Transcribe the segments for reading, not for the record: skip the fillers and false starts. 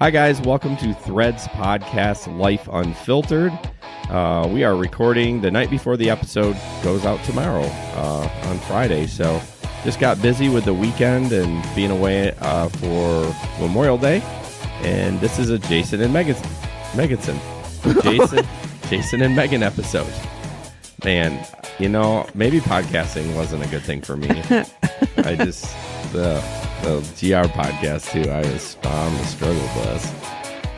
Hi, guys. Welcome to Threads Podcast Life Unfiltered. We are recording the night before the episode goes out tomorrow on Friday. So just got busy with the weekend and being away for Memorial Day. And this is a Jason and Meaghan episode. Man, you know, maybe podcasting wasn't a good thing for me. I just... the GR podcast too. I was on the struggle bus.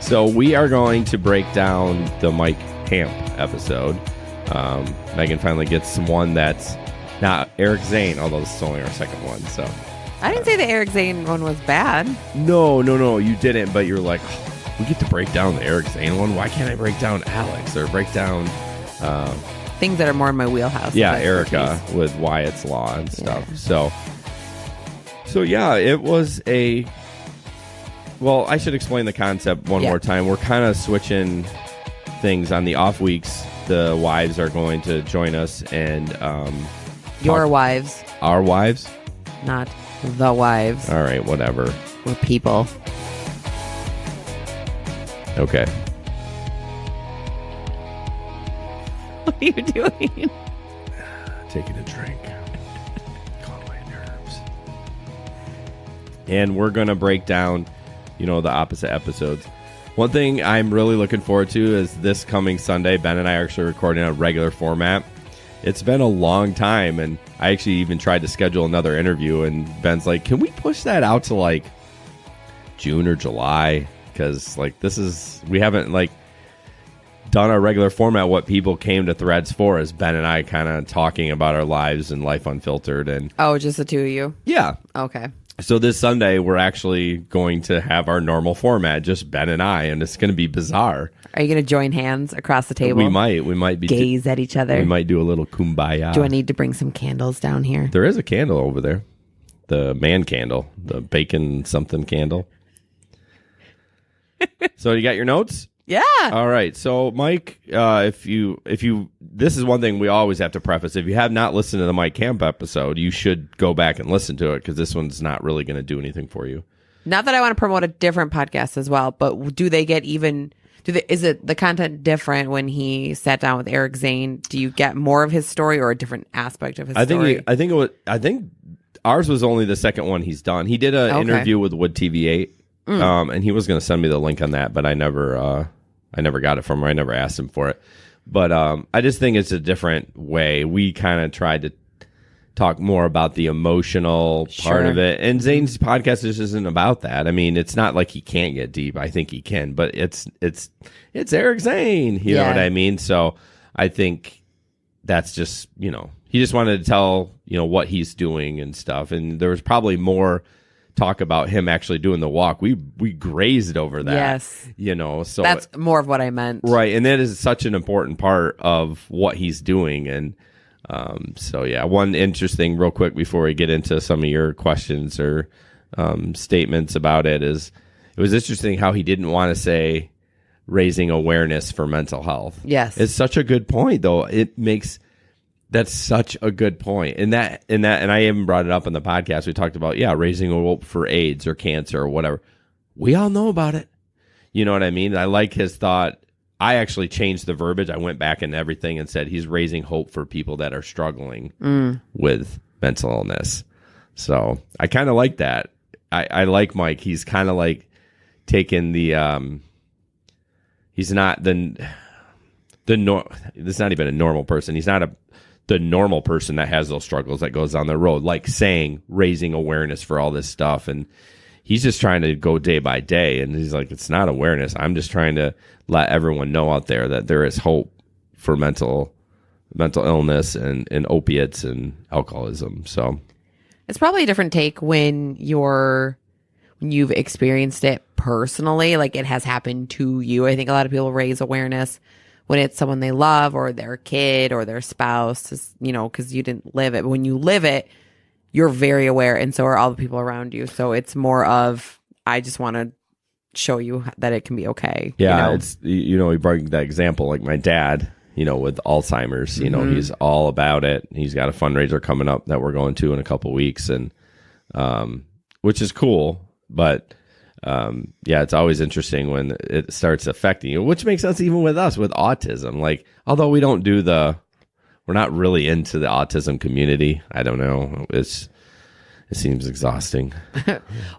So we are going to break down the Mike Hamp episode. Meaghan finally gets one that's not Eric Zane, although this is only our second one. So I didn't say the Eric Zane one was bad. No, you didn't. But you're like, oh, we get to break down the Eric Zane one. Why can't I break down Alex or break down things that are more in my wheelhouse? Yeah, Erica with Wyatt's Law and stuff. Yeah. So yeah, it was well, I should explain the concept one more time. We're kind of switching things on the off weeks. The wives are going to join us and your wives. Our wives? Not the wives. All right, whatever. We're people. Okay. What are you doing? Taking a drink. And we're going to break down, you know, the opposite episodes. One thing I'm really looking forward to is this coming Sunday. Ben and I are actually recording a regular format. It's been a long time, and I actually even tried to schedule another interview, and Ben's like, can we push that out to, like, June or July? Because, like, we haven't, like, done our regular format. What people came to Threads for is Ben and I kind of talking about our lives and Life Unfiltered. And oh, just the two of you? Yeah. Okay. So this Sunday, we're actually going to have our normal format, just Ben and I, and it's going to be bizarre. Are you going to join hands across the table? We might be gaze at each other. We might do a little kumbaya. Do I need to bring some candles down here? There is a candle over there, the man candle, the bacon something candle. So you got your notes? Yeah. All right. So, Mike, if you, this is one thing we always have to preface. If you have not listened to the Mike Hamp episode, you should go back and listen to it because this one's not really going to do anything for you. Not that I want to promote a different podcast as well, but do they get even? Is it the content different when he sat down with Eric Zane? Do you get more of his story or a different aspect of his story? I think ours was only the second one he's done. He did an interview with Wood TV8, and he was going to send me the link on that, but I never got it from him. I never asked him for it. But I just think it's a different way. We kind of tried to talk more about the emotional part of it. And Zane's podcast just isn't about that. I mean, it's not like he can't get deep. I think he can. But it's Eric Zane. You know what I mean? So I think that's just, you know, he just wanted to tell, you know, what he's doing and stuff. And there was probably more talk about him actually doing the walk. We grazed over that. Yes. You know, so that's more of what I meant. Right. And that is such an important part of what he's doing. And so yeah, one interesting real quick before we get into some of your questions or statements about it is it was interesting how he didn't want to say raising awareness for mental health. Yes. It's such a good point though. That's such a good point. And I even brought it up in the podcast. We talked about, raising hope for AIDS or cancer or whatever. We all know about it. You know what I mean? I like his thought. I actually changed the verbiage. I went back and everything and said he's raising hope for people that are struggling with mental illness. So I kind of like that. I like Mike. He's kind of like taking the, he's not this is not even a normal person. He's not the normal person that has those struggles that goes on the road, like saying, raising awareness for all this stuff. And he's just trying to go day by day. And he's like, it's not awareness. I'm just trying to let everyone know out there that there is hope for mental illness and opiates and alcoholism. So it's probably a different take when you've experienced it personally, like it has happened to you. I think a lot of people raise awareness when it's someone they love or their kid or their spouse, you know, because you didn't live it. But when you live it, you're very aware, and so are all the people around you. So it's more of, I just want to show you that it can be okay. Yeah, you know? It's, you know, we brought that example, like my dad, you know, with Alzheimer's, you know, he's all about it. He's got a fundraiser coming up that we're going to in a couple weeks, and which is cool. But yeah, it's always interesting when it starts affecting you, which makes sense even with us with autism. Like, although we don't do we're not really into the autism community. I don't know. It seems exhausting.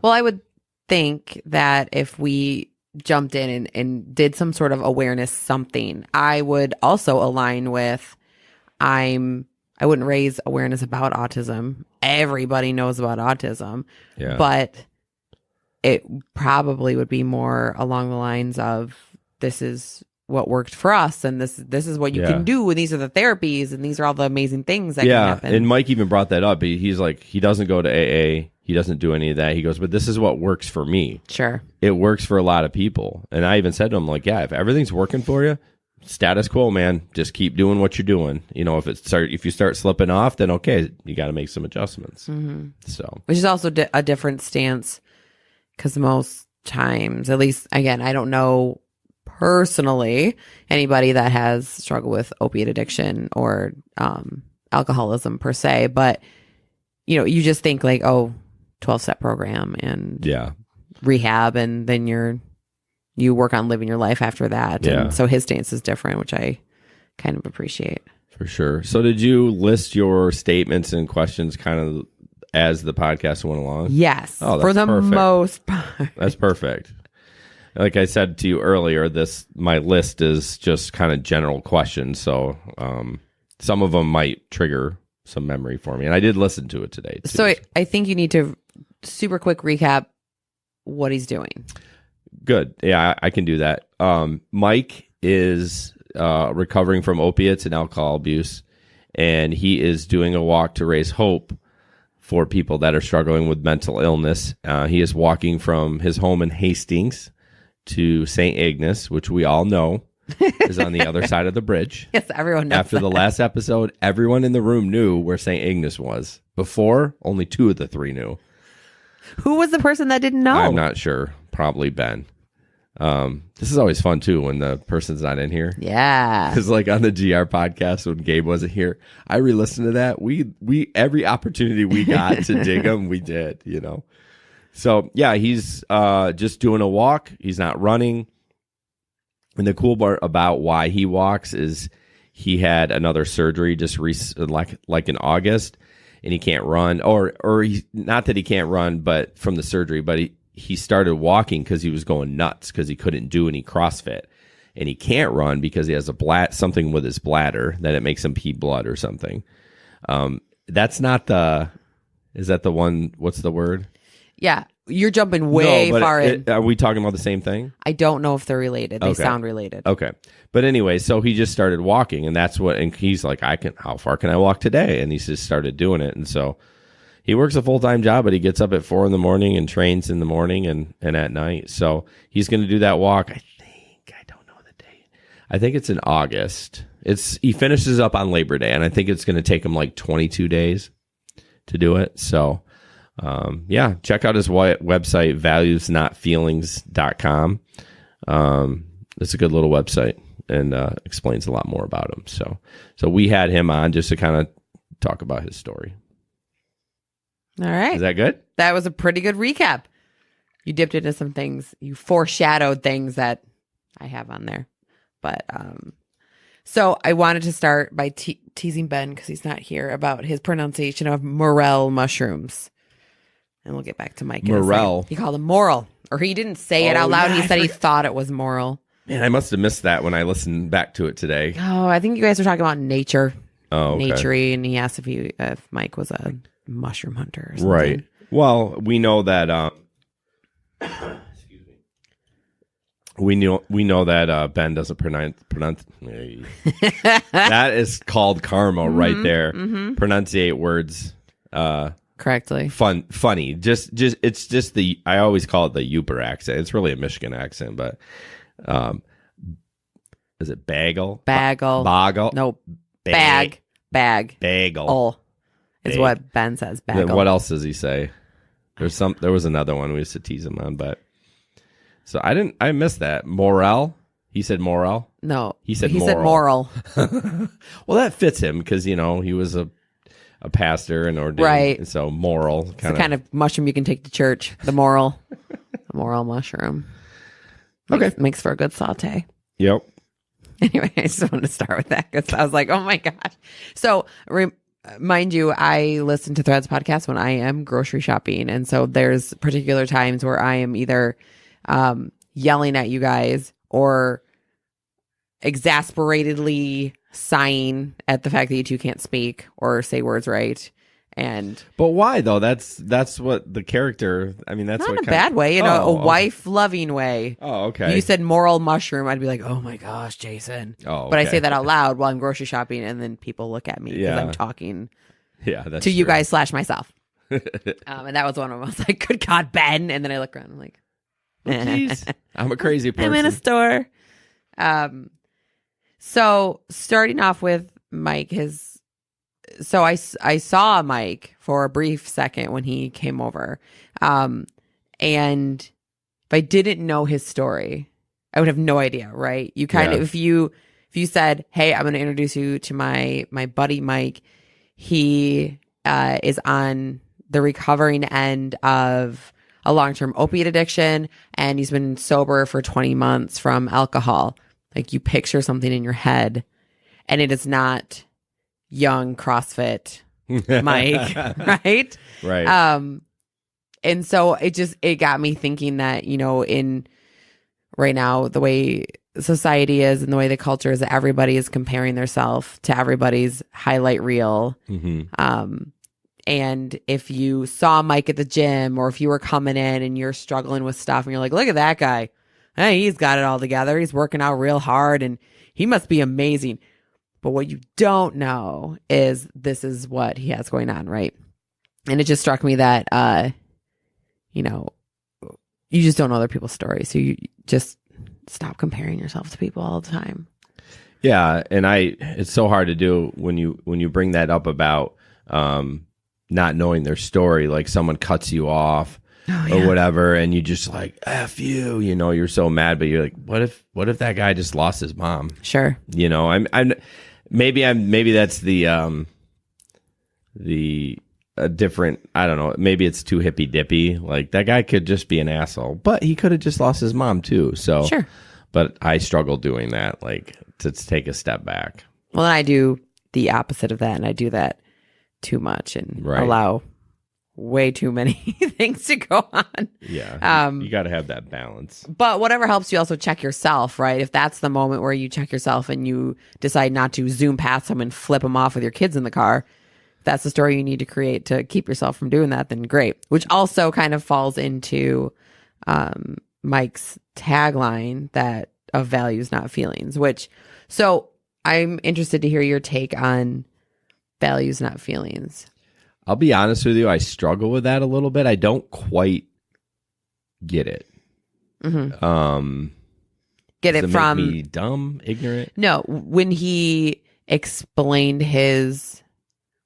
Well, I would think that if we jumped in and did some sort of awareness something, I would also align with I wouldn't raise awareness about autism. Everybody knows about autism. Yeah. But it probably would be more along the lines of this is what worked for us, and this is what you can do, and these are the therapies, and these are all the amazing things that can happen. And Mike even brought that up. He's like, he doesn't go to AA, he doesn't do any of that. He goes, but this is what works for me. Sure, it works for a lot of people. And I even said to him, like, yeah, if everything's working for you, status quo, man, just keep doing what you're doing. You know, if you start slipping off, then okay, you got to make some adjustments. Mm-hmm. So, which is also a different stance, because most times, at least again, I don't know personally anybody that has struggled with opiate addiction or alcoholism per se, but you know, you just think like, oh, 12-step program and rehab, and then you work on living your life after that. And so his stance is different, which I kind of appreciate. For sure. So did you list your statements and questions kind of as the podcast went along? Yes. Oh, that's for the perfect. most part. That's perfect. Like I said to you earlier, my list is just kind of general questions. So some of them might trigger some memory for me. And I did listen to it today, too. So I think you need to super quick recap what he's doing. Good. Yeah, I can do that. Mike is recovering from opiates and alcohol abuse, and he is doing a walk to raise hope for people that are struggling with mental illness. He is walking from his home in Hastings to St. Ignance, which we all know is on the other side of the bridge. Yes, everyone knows. After the last episode, everyone in the room knew where St. Ignance was. Before, only 2 of the 3 knew. Who was the person that didn't know? I'm not sure. Probably Ben. This is always fun too when the person's not in here. Yeah, because like on the GR podcast when Gabe wasn't here, I re-listened to that. We every opportunity we got to dig him, we did. You know. So yeah, he's just doing a walk. He's not running. And the cool part about why he walks is he had another surgery just like in August, and he can't run, or he, not that he can't run, but from the surgery, but he started walking because he was going nuts because he couldn't do any CrossFit, and he can't run because he has something with his bladder that it makes him pee blood or something. That's not is that the one? What's the word? Yeah, you're jumping way far in. Are we talking about the same thing? I don't know if they're related. They sound related. Okay. But anyway, so he just started walking, and and he's like, how far can I walk today? And he just started doing it. And so he works a full-time job, but he gets up at 4 a.m. and trains in the morning and at night. So he's going to do that walk. I don't know the date. I think it's in August. He finishes up on Labor Day, and I think it's going to take him like 22 days to do it. So check out his website, valuesnotfeelings.com. It's a good little website and explains a lot more about him. So we had him on just to kind of talk about his story. All right. Is that good? That was a pretty good recap. You dipped into some things. You foreshadowed things that I have on there. But so I wanted to start by teasing Ben, because he's not here, about his pronunciation of morel mushrooms. And we'll get back to Mike. Morel. He called them moral. Or he didn't say it out loud. Yeah, he said he thought it was moral. Man, I must have missed that when I listened back to it today. Oh, I think you guys were talking about nature. Oh, okay. Nature-y, and he asked if Mike was a mushroom hunter or something. Right. Well, we know that excuse me. We know that Ben doesn't pronounce that is called karma right there. Mm-hmm. Pronunciate words correctly. Funny. Just it's just I always call it the Uper accent. It's really a Michigan accent, but is it bagel? Boggle? No. Bag. Bagel. Oh. Is what Ben says. Bagel. What else does he say? There was another one we used to tease him on, but so I missed that. Morel. He said moral. No, he said moral. Well, that fits him because he was a pastor and ordained, right? And so moral, it's the kind of mushroom you can take to church. The moral. Moral mushroom. Okay. Makes for a good saute. Yep. Anyway, I just wanted to start with that because I was like, oh my gosh. So mind you, I listen to Threads podcast when I am grocery shopping. And so there's particular times where I am either yelling at you guys or exasperatedly sighing at the fact that you two can't speak or say words right. But why though? That's what the character. I mean, that's not what in a bad way, in a wife loving way. Oh, okay. You said moral mushroom, I'd be like, oh my gosh, Jason. Oh, okay. But I say that out loud while I'm grocery shopping, and then people look at me because I'm talking. Yeah, that's to you true. guys / myself. And that was one of them. I was like, good God, Ben. And then I look around. I'm like, jeez, I'm a crazy person. I'm in a store. So starting off with Mike, so I saw Mike for a brief second when he came over. And if I didn't know his story, I would have no idea, right? You kind of, if you said, hey, I'm going to introduce you to my buddy Mike, he is on the recovering end of a long-term opiate addiction, and he's been sober for 20 months from alcohol. Like, you picture something in your head, and it is not young CrossFit Mike, right? Right. And so it got me thinking that, in right now, the way society is and the way the culture is, that everybody is comparing themselves to everybody's highlight reel. Mm-hmm. And if you saw Mike at the gym, or if you were coming in and you're struggling with stuff and you're like, look at that guy. Hey, he's got it all together. He's working out real hard and he must be amazing. But what you don't know is this is what he has going on, right? And it just struck me that, you just don't know other people's stories. So you just stop comparing yourself to people all the time. Yeah, and it's so hard to do when you bring that up about not knowing their story, like someone cuts you off or whatever, and you just like, F you, you're so mad, but you're like, what if that guy just lost his mom? Sure. Maybe that's the different, I don't know, maybe it's too hippy dippy. Like, that guy could just be an asshole, but he could have just lost his mom too. So sure. But I struggle doing that, like, to take a step back. Well, I do the opposite of that, and I do that too much and allow way too many things to go on. Yeah. You got to have that balance. But whatever helps you also check yourself, right? If that's the moment where you check yourself and you decide not to zoom past them and flip them off with your kids in the car, if that's the story you need to create to keep yourself from doing that, then great. Which also kind of falls into Mike's tagline that of values, not feelings, so I'm interested to hear your take on values, not feelings. I'll be honest with you, I struggle with that a little bit. I don't quite get it. Mm-hmm. Get it from make me dumb, ignorant? No, when he explained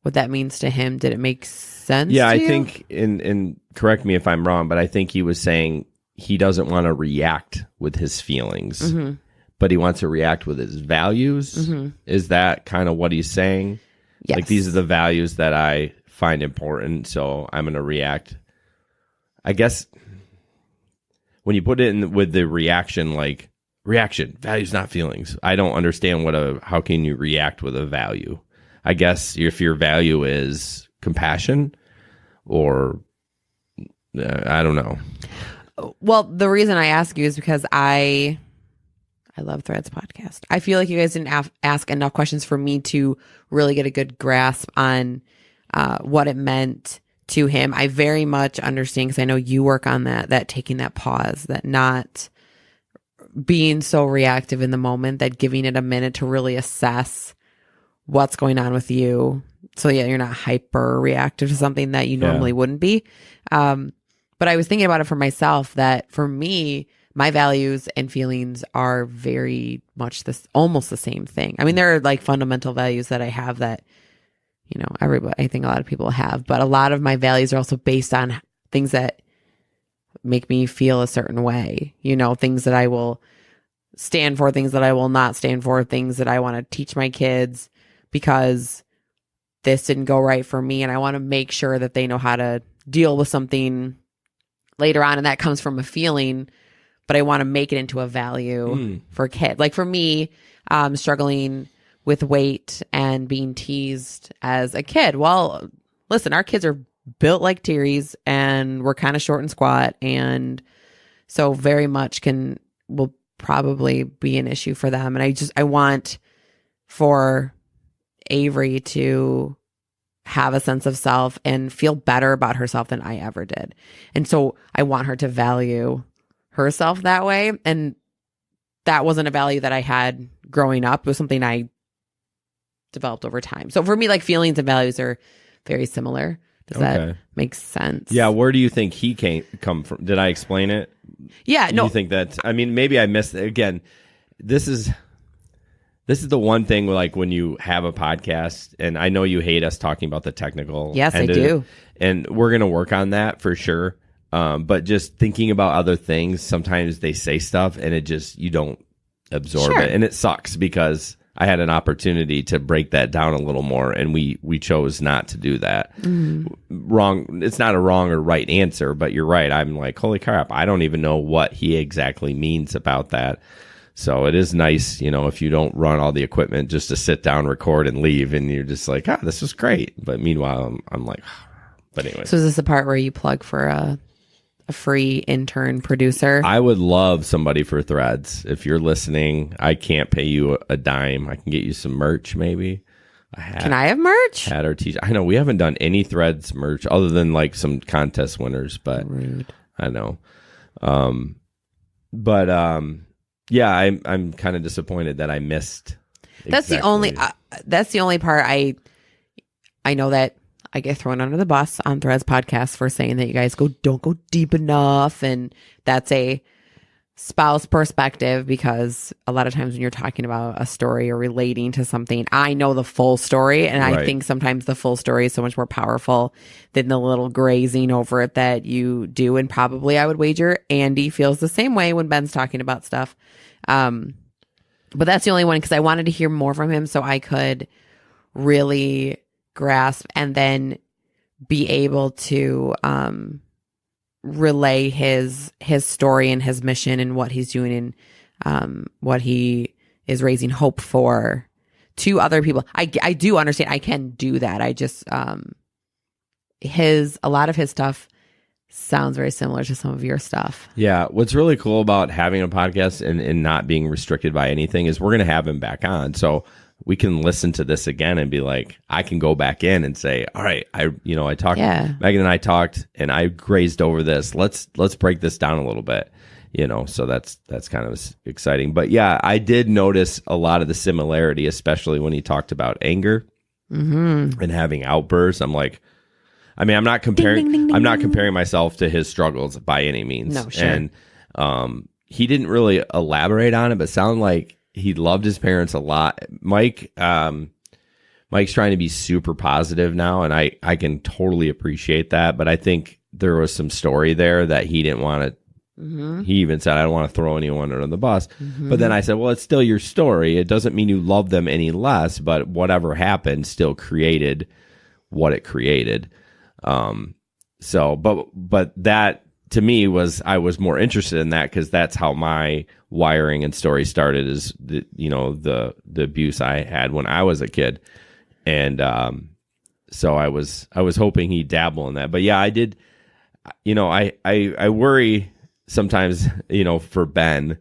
what that means to him, did it make sense? Yeah, to I you? think, and correct me if I'm wrong, but I think he was saying he doesn't want to react with his feelings, mm-hmm. but he wants to react with his values. Mm-hmm. Is that kind of what he's saying? Yes. Like, these are the values that I find important, so I'm going to react. I guess when you put it in with the reaction, like, reaction, values, not feelings, I don't understand how can you react with a value? I guess if your value is compassion or I don't know. Well, the reason I ask you is because I love Threads podcast. I feel like you guys didn't ask enough questions for me to really get a good grasp on what it meant to him. I very much understand, because I know you work on that taking that pause, that not being so reactive in the moment, that giving it a minute to really assess what's going on with you. So yeah, you're not hyper reactive to something that you normally wouldn't be. But I was thinking about it for myself, that for me, my values and feelings are very much almost the same thing. I mean, there are like fundamental values that I have that, I think a lot of people have, but a lot of my values are also based on things that make me feel a certain way, things that I will stand for, things that I will not stand for, things that I want to teach my kids because this didn't go right for me. And I want to make sure that they know how to deal with something later on, and that comes from a feeling, but I want to make it into a value for kids. Like for me, struggling with weight and being teased as a kid. Well, listen, our kids are built like Terry's, and we're kind of short and squat, and so very much will probably be an issue for them. And I want for Avery to have a sense of self and feel better about herself than I ever did. And so I want her to value herself that way. And that wasn't a value that I had growing up. It was something I developed over time. So for me, like feelings and values are very similar. Does that make sense? Yeah. Where do you think he come from? Did I explain it? Yeah. No. You think that? I mean, maybe I missed it. Again, this is the one thing, like when you have a podcast, and I know you hate us talking about the technical. Yes, I do. And we're going to work on that for sure. But just thinking about other things, sometimes they say stuff and you don't absorb it. And it sucks because I had an opportunity to break that down a little more, and we chose not to do that. Wrong. It's not a wrong or right answer, but you're right. I'm like, holy crap, I don't even know what he exactly means about that. So it is nice, if you don't run all the equipment just to sit down, record, and leave, and you're just like, this was great. But meanwhile, I'm like, but anyway. So is this the part where you plug for a free intern producer? I would love somebody for Threads. If you're listening, I can't pay you a dime. I can get you some merch, maybe. Can I have merch? Hat or t-shirt. I know we haven't done any Threads merch other than like some contest winners, but rude. I know. Yeah, I'm kind of disappointed that I missed. That's the only part I know that I get thrown under the bus on Threads podcast for saying that you guys don't go deep enough, and that's a spouse perspective, because a lot of times when you're talking about a story or relating to something, I know the full story, and I think sometimes the full story is so much more powerful than the little grazing over it that you do. And probably I would wager Andy feels the same way when Ben's talking about stuff. But that's the only one, because I wanted to hear more from him so I could really grasp and then be able to relay his story and his mission and what he's doing and what he is raising hope for to other people. I do understand I can do that. I just a lot of his stuff sounds very similar to some of your stuff. Yeah. What's really cool about having a podcast and not being restricted by anything is we're going to have him back on. So we can listen to this again and be like, I can go back in and say, all right, I talked, Meaghan and I talked and I grazed over this. Let's break this down a little bit, so that's kind of exciting. But yeah, I did notice a lot of the similarity, especially when he talked about anger and having outbursts. I'm like, I'm not comparing, I'm not comparing myself to his struggles by any means. No, sure. And he didn't really elaborate on it, but sounded like he loved his parents a lot. Mike's trying to be super positive now, and I can totally appreciate that. But I think there was some story there that he didn't want to. He even said, I don't want to throw anyone under the bus. But then I said, well, it's still your story. It doesn't mean you love them any less, but whatever happened still created what it created. But that to me I was more interested in that because that's how my wiring and story started, is the abuse I had when I was a kid. And, so I was hoping he'd dabble in that, but yeah, I did, I worry sometimes, for Ben,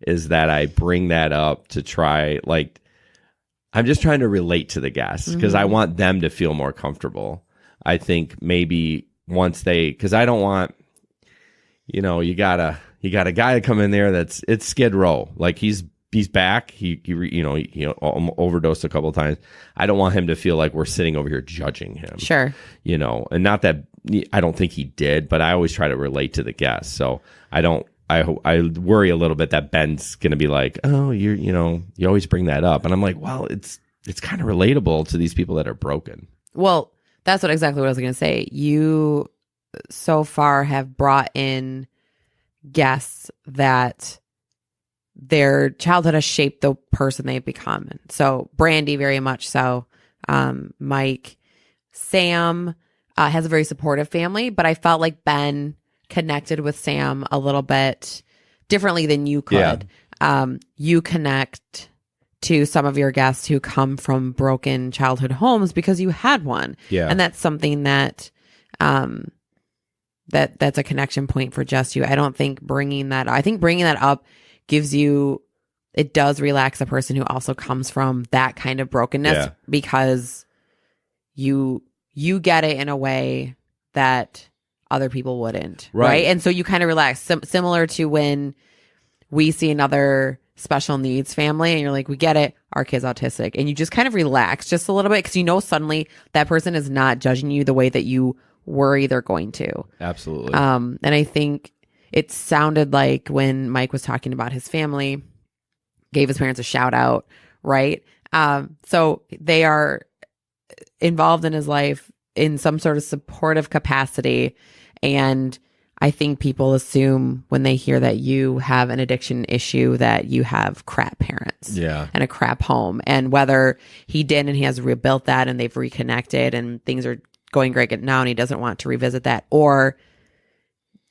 is that I bring that up to try, like, I'm just trying to relate to the guests because I want them to feel more comfortable. I think maybe once because I don't want, you got a guy to come in there it's Skid Row. Like he's back. He overdosed a couple of times. I don't want him to feel like we're sitting over here judging him. Sure. And not that I don't think he did, but I always try to relate to the guests. So I worry a little bit that Ben's going to be like, oh, you always bring that up. And I'm like, well, it's kind of relatable to these people that are broken. Well, that's exactly what I was going to say. You so far have brought in guests that their childhood has shaped the person they've become. So Brandy, very much so. Mike, Sam has a very supportive family, but I felt like Ben connected with Sam a little bit differently than you could. You connect to some of your guests who come from broken childhood homes because you had one. Yeah. And that's something that that's a connection point for just you. I don't think bringing that up gives you, it does relax a person who also comes from that kind of brokenness because you get it in a way that other people wouldn't. Right. And so you kind of relax, similar to when we see another special needs family and you're like, we get it, our kid's autistic, and you just kind of relax just a little bit because suddenly that person is not judging you the way that you worry they're going to. Absolutely. And I think it sounded like when Mike was talking about his family, gave his parents a shout out, right? So they are involved in his life in some sort of supportive capacity. And I think people assume when they hear that you have an addiction issue that you have crap parents and a crap home. And whether he did and he has rebuilt that and they've reconnected and things are going great now and he doesn't want to revisit that, or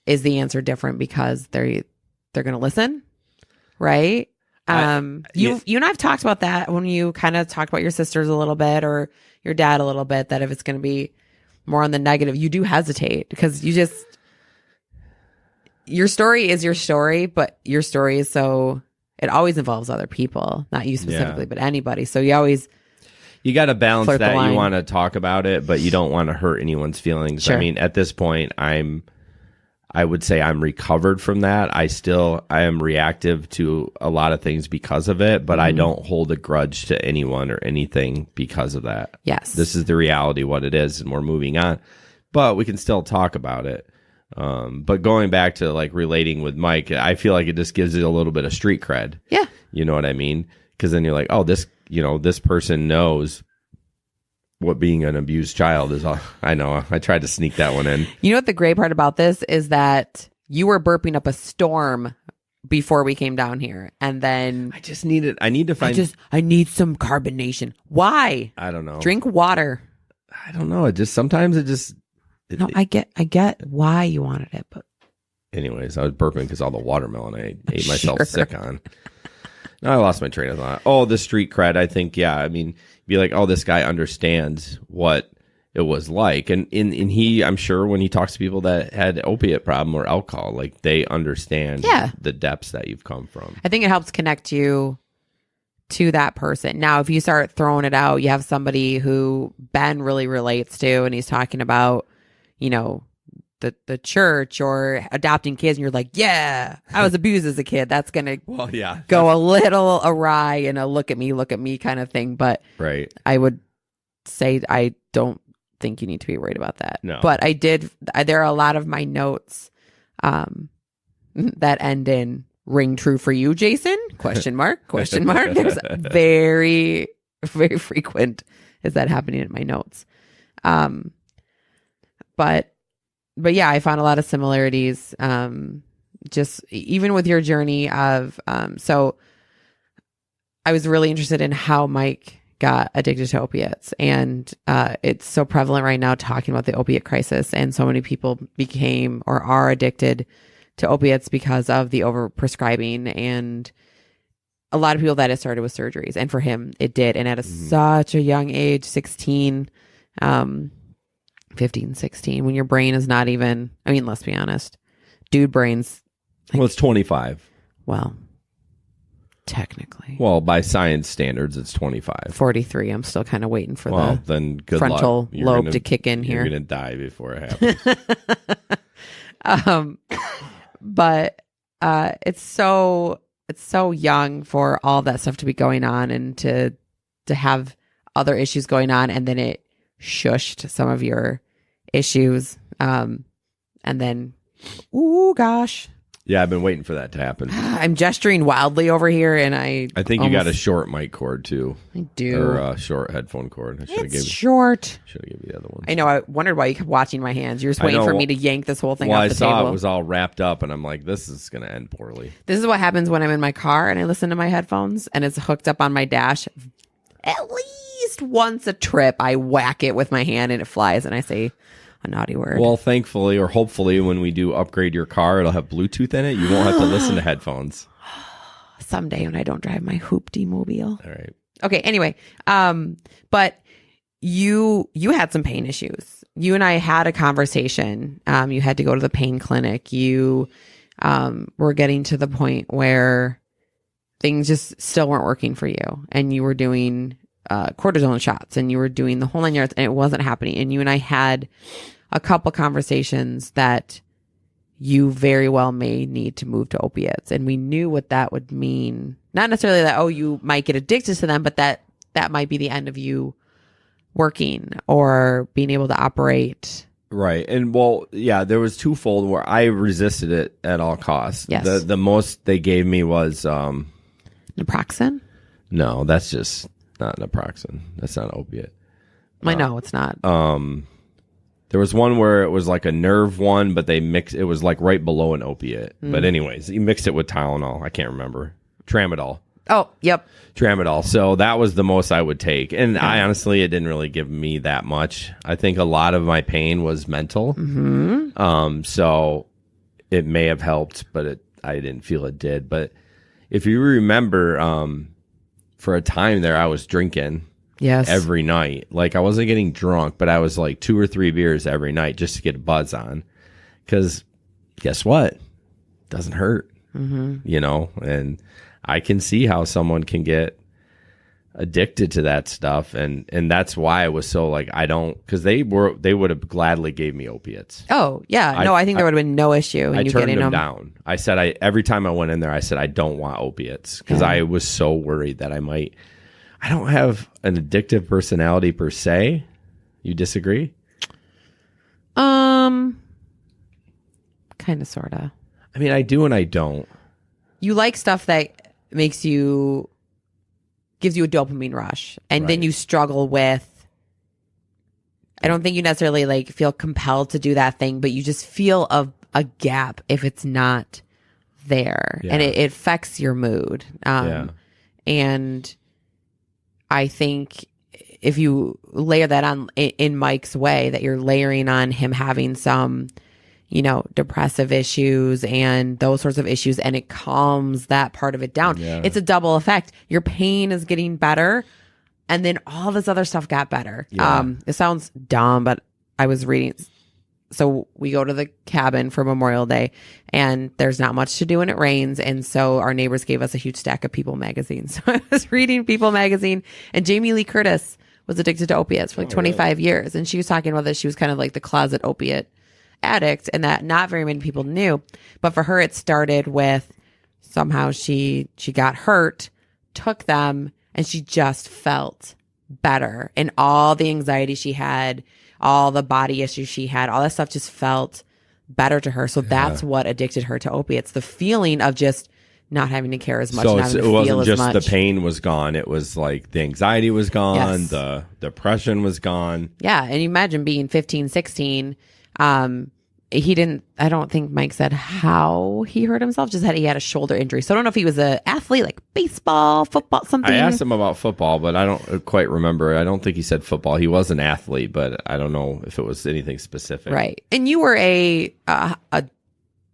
is the answer different because they're going to listen, right? You and I've talked about that when you kind of talked about your sisters a little bit or your dad a little bit, that if it's going to be more on the negative, you do hesitate because your story is your story, but your story is it always involves other people, not you specifically, but anybody. So you got to balance that. You want to talk about it, but you don't want to hurt anyone's feelings. Sure. I mean, at this point, I would say I'm recovered from that. I am reactive to a lot of things because of it, but I don't hold a grudge to anyone or anything because of that. Yes. This is the reality, what it is, and we're moving on. But we can still talk about it. But going back to like relating with Mike, I feel like it just gives it a little bit of street cred. Yeah. You know what I mean? Because then you're like, oh, this person knows what being an abused child is. I know. I tried to sneak that one in. You know what the great part about this is that you were burping up a storm before we came down here, and then I need some carbonation. Why? I don't know. Drink water. I don't know. No, I get why you wanted it, but anyways, I was burping because all the watermelon I ate myself sick on. Now I lost my train of thought. Oh, the street cred. I think, I mean, be like, oh, this guy understands what it was like, and he, I'm sure when he talks to people that had opiate problem or alcohol, like they understand the depths that you've come from. I think it helps connect you to that person. Now, if you start throwing it out, you have somebody who Ben really relates to, and he's talking about, the church or adopting kids, and you're like, yeah, I was abused as a kid. That's gonna go a little awry and a look at me kind of thing. But right, I would say I don't think you need to be worried about that. No, but there are a lot of my notes that end in ring true for you, Jason? Question mark. There's very, very frequent is that happening in my notes. But yeah, I found a lot of similarities. Just even with your journey of, so I was really interested in how Mike got addicted to opiates, and it's so prevalent right now talking about the opiate crisis, and so many people became or are addicted to opiates because of the overprescribing, and a lot of people that it started with surgeries, and for him it did, and at such a young age, 16, 15, 16, when your brain is not even, I mean, let's be honest, dude brains. Well, it's 25. Well, technically. Well, by science standards, it's 25. 43. I'm still kind of waiting for then good frontal lobe to kick in here. You're going to die before it happens. But it's so young for all that stuff to be going on and to have other issues going on, and then it shushed some of your issues, and then gosh, yeah, I've been waiting for that to happen. I'm gesturing wildly over here, and I think you got a short mic cord too. I do, or a short headphone cord. Should have given you the other one. I know. I wondered why you kept watching my hands. You're just waiting for me to yank this whole thing off the table. I saw it was all wrapped up, and I'm like, this is going to end poorly. This is what happens when I'm in my car and I listen to my headphones, and it's hooked up on my dash. At least once a trip, I whack it with my hand and it flies, and I say, a naughty word. Well, thankfully or hopefully when we do upgrade your car, it'll have Bluetooth in it. You won't have to listen to headphones. Someday when I don't drive my hoopty mobile. All right. Okay, anyway. But you had some pain issues. You and I had a conversation. You had to go to the pain clinic. You were getting to the point where things just still weren't working for you. And you were doing cortisone shots and you were doing the whole 9 yards and it wasn't happening. And you and I had a couple conversations that you very well may need to move to opiates. And we knew what that would mean. Not necessarily that, oh, you might get addicted to them, but that might be the end of you working or being able to operate. Right. And well, yeah, there was twofold where I resisted it at all costs. Yes. The most they gave me was Naproxen? no, that's just not naproxen. That's not an opiate. I know it's not. There was one where it was like a nerve one, but they mixed it was like right below an opiate. But anyways, you mixed it with Tylenol. I can't remember. Tramadol. Oh, yep. Tramadol. So that was the most I would take. And I honestly, it didn't really give me that much. I think a lot of my pain was mental. So it may have helped, but I didn't feel it did. But if you remember, for a time there, I was drinking every night. Like I wasn't getting drunk, but I was like 2 or 3 beers every night just to get a buzz on. Because guess what? It doesn't hurt, you know? And I can see how someone can get addicted to that stuff. And that's why I was so like, I don't, because they would have gladly gave me opiates. Oh, yeah. I think there would have been no issue. I turned them down. I said, every time I went in there, I said, I don't want opiates because I was so worried that I don't have an addictive personality per se. You disagree? Kind of, sort of. I mean, I do and I don't. You like stuff that gives you a dopamine rush, and then you struggle with. I don't think you necessarily like feel compelled to do that thing, but you just feel a gap if it's not there, and it affects your mood. And I think if you layer that on in Mike's way, that you're layering on him having some, depressive issues and those sorts of issues, and it calms that part of it down. It's a double effect. Your pain is getting better, and then all this other stuff got better. It sounds dumb, but I was reading. So we go to the cabin for Memorial Day, and there's not much to do when it rains. And so our neighbors gave us a huge stack of People magazine. So I was reading People magazine, and Jamie Lee Curtis was addicted to opiates for like 25 years. And she was talking about that she was kind of like the closet opiate addict, and that not very many people knew. But for her, it started with somehow she got hurt, took them, and she just felt better. And all the anxiety she had, all the body issues she had, all that stuff just felt better to her. So that's what addicted her to opiates. The feeling of just not having to care as much. So not having it to wasn't feel just as much. the pain was gone. It was like the anxiety was gone. The depression was gone. Yeah. And you imagine being 15, 16. I don't think Mike said how he hurt himself, just that he had a shoulder injury. So I don't know if he was an athlete, like baseball, football, something. I asked him about football, but I don't quite remember. I don't think he said football. He was an athlete, but I don't know if it was anything specific. Right. And you were a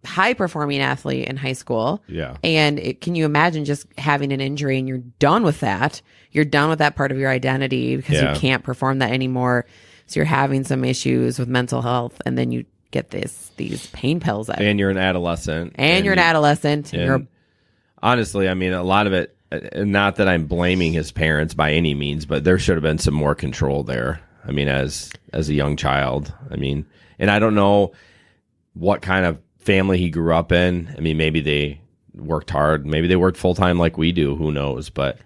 high performing athlete in high school. Yeah. And can you imagine just having an injury and you're done with that? You're done with that part of your identity because you can't perform that anymore. So you're having some issues with mental health, and then you get these pain pills and you're an adolescent, and honestly, I mean, a lot of it, not that I'm blaming his parents by any means, but there should have been some more control there. I mean, as a young child, I mean, and I don't know what kind of family he grew up in. I mean, maybe they worked hard, maybe they worked full time like we do, who knows? But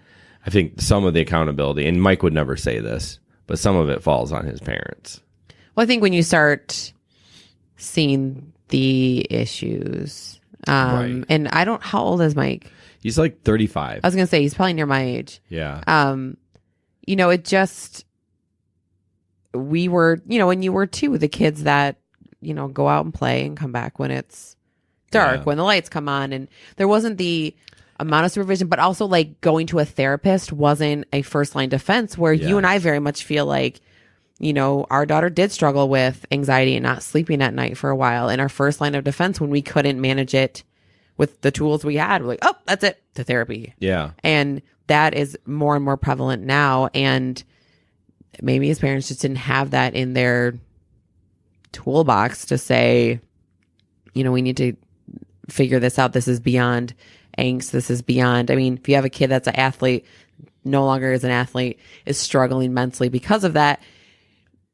I think some of the accountability, and Mike would never say this, but some of it falls on his parents. Well, I think when you start seeing the issues, and how old is Mike? He's like 35. I was gonna say he's probably near my age. Yeah. It just, we were, when you were too, the kids that, go out and play and come back when it's dark, when the lights come on, and there wasn't the amount of supervision, but also like going to a therapist wasn't a first line defense, where you and I very much feel like our daughter did struggle with anxiety and not sleeping at night for a while. And our first line of defense when we couldn't manage it with the tools we had, we're like, oh, that's it, to therapy. Yeah. And that is more and more prevalent now. And maybe his parents just didn't have that in their toolbox to say, we need to figure this out. This is beyond angst. This is beyond, if you have a kid that's an athlete, no longer is an athlete, is struggling mentally because of that,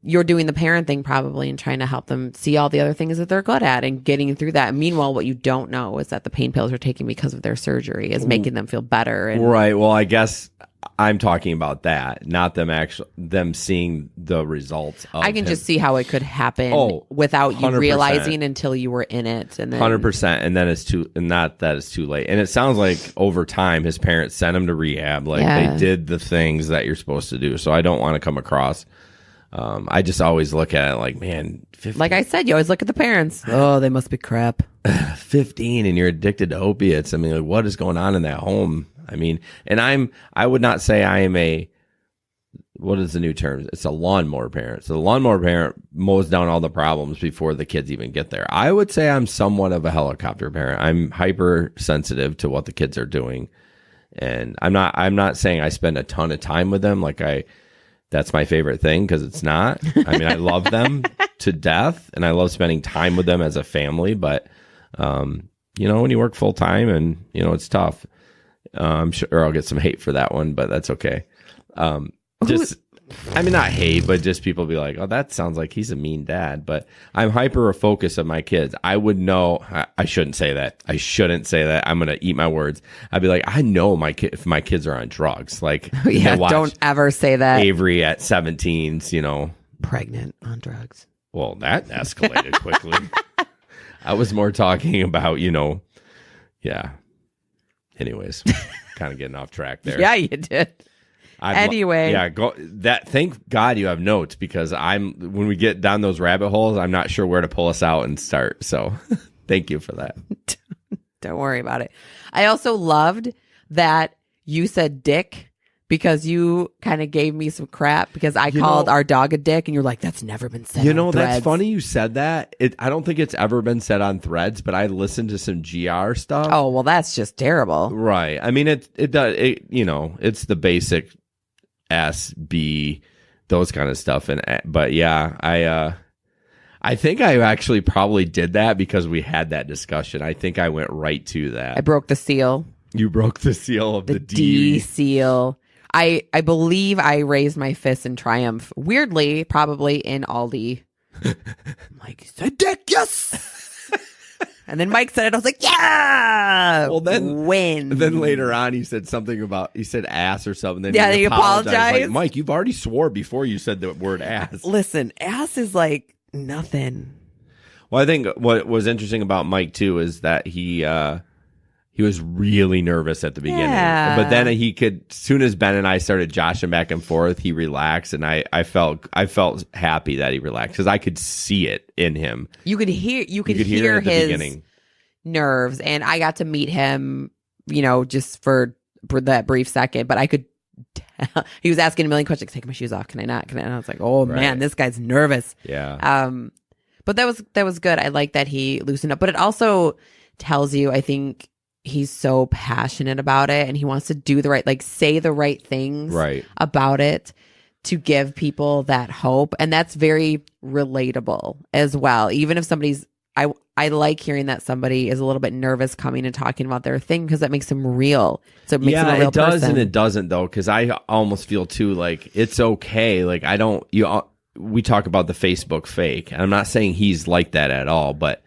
you're doing the parent thing probably and trying to help them see all the other things that they're good at and getting through that. Meanwhile, what you don't know is that the pain pills they're taking because of their surgery is making them feel better. And right. Well, I guess I'm talking about that, not them seeing the results of I can just see how it could happen without you 100%. realizing until you were in it. And then 100%. And then not that it's too late. And it sounds like over time, his parents sent him to rehab. They did the things that you're supposed to do. So I don't want to come across. I just always look at it like, man, 15. Like I said, you always look at the parents. Oh, they must be crap. 15 and you're addicted to opiates. What is going on in that home? And I would not say I am what is the new term? It's a lawnmower parent. So the lawnmower parent mows down all the problems before the kids even get there. I would say I'm somewhat of a helicopter parent. I'm hypersensitive to what the kids are doing. And I'm not saying I spend a ton of time with them. That's my favorite thing, because it's not. I love them to death and I love spending time with them as a family. But, when you work full time and, it's tough. I'm sure I'll get some hate for that one, but that's okay. Not hate, but just people be like, oh, that sounds like he's a mean dad. But I'm hyper focused on my kids. I would know. I shouldn't say that. I'm going to eat my words. I'd be like, I know if my kids are on drugs. Don't ever say that. Avery at 17's, pregnant on drugs. Well, that escalated quickly. I was more talking about, yeah. Anyways, kind of getting off track there. Yeah, you did. Anyway. Thank God you have notes, because when we get down those rabbit holes, I'm not sure where to pull us out and start. So thank you for that. Don't worry about it. I also loved that you said dick, because you kind of gave me some crap because I called our dog a dick, and you're like, that's never been said on Threads. That's funny you said that. I don't think it's ever been said on Threads, but I listened to some GR stuff. Oh, well, that's just terrible. Right. It does, it's the basic S, B, those kind of stuff. But yeah, I think I actually probably did that because we had that discussion. I think I went right to that. I broke the seal. You broke the seal of the D seal. I believe I raised my fist in triumph. Weirdly, probably in Aldi. I'm like, said dick, yes. And then Mike said it. I was like, yeah. Well, then win. Then later on, he said something about, he said ass or something. Then he apologized. Like, Mike, you've already swore before you said the word ass. Listen, ass is like nothing. Well, I think what was interesting about Mike too is that he was really nervous at the beginning, but then as soon as Ben and I started joshing back and forth, he relaxed, and I felt happy that he relaxed, because I could see it in him. You could hear his nerves, and I got to meet him, just for that brief second, but I could tell he was asking a million questions. Take my shoes off. Can I not? And I was like, oh man, this guy's nervous. Yeah. But that was good. I like that he loosened up, but it also tells you, I think, he's so passionate about it, and he wants to do say the right things about it to give people that hope. And that's very relatable as well. Even if I like hearing that somebody is a little bit nervous coming and talking about their thing, because that makes them real. So it makes them a real person. Yeah, it does and it doesn't, though, because I almost feel too like it's okay. We talk about the Facebook fake, and I'm not saying he's like that at all, but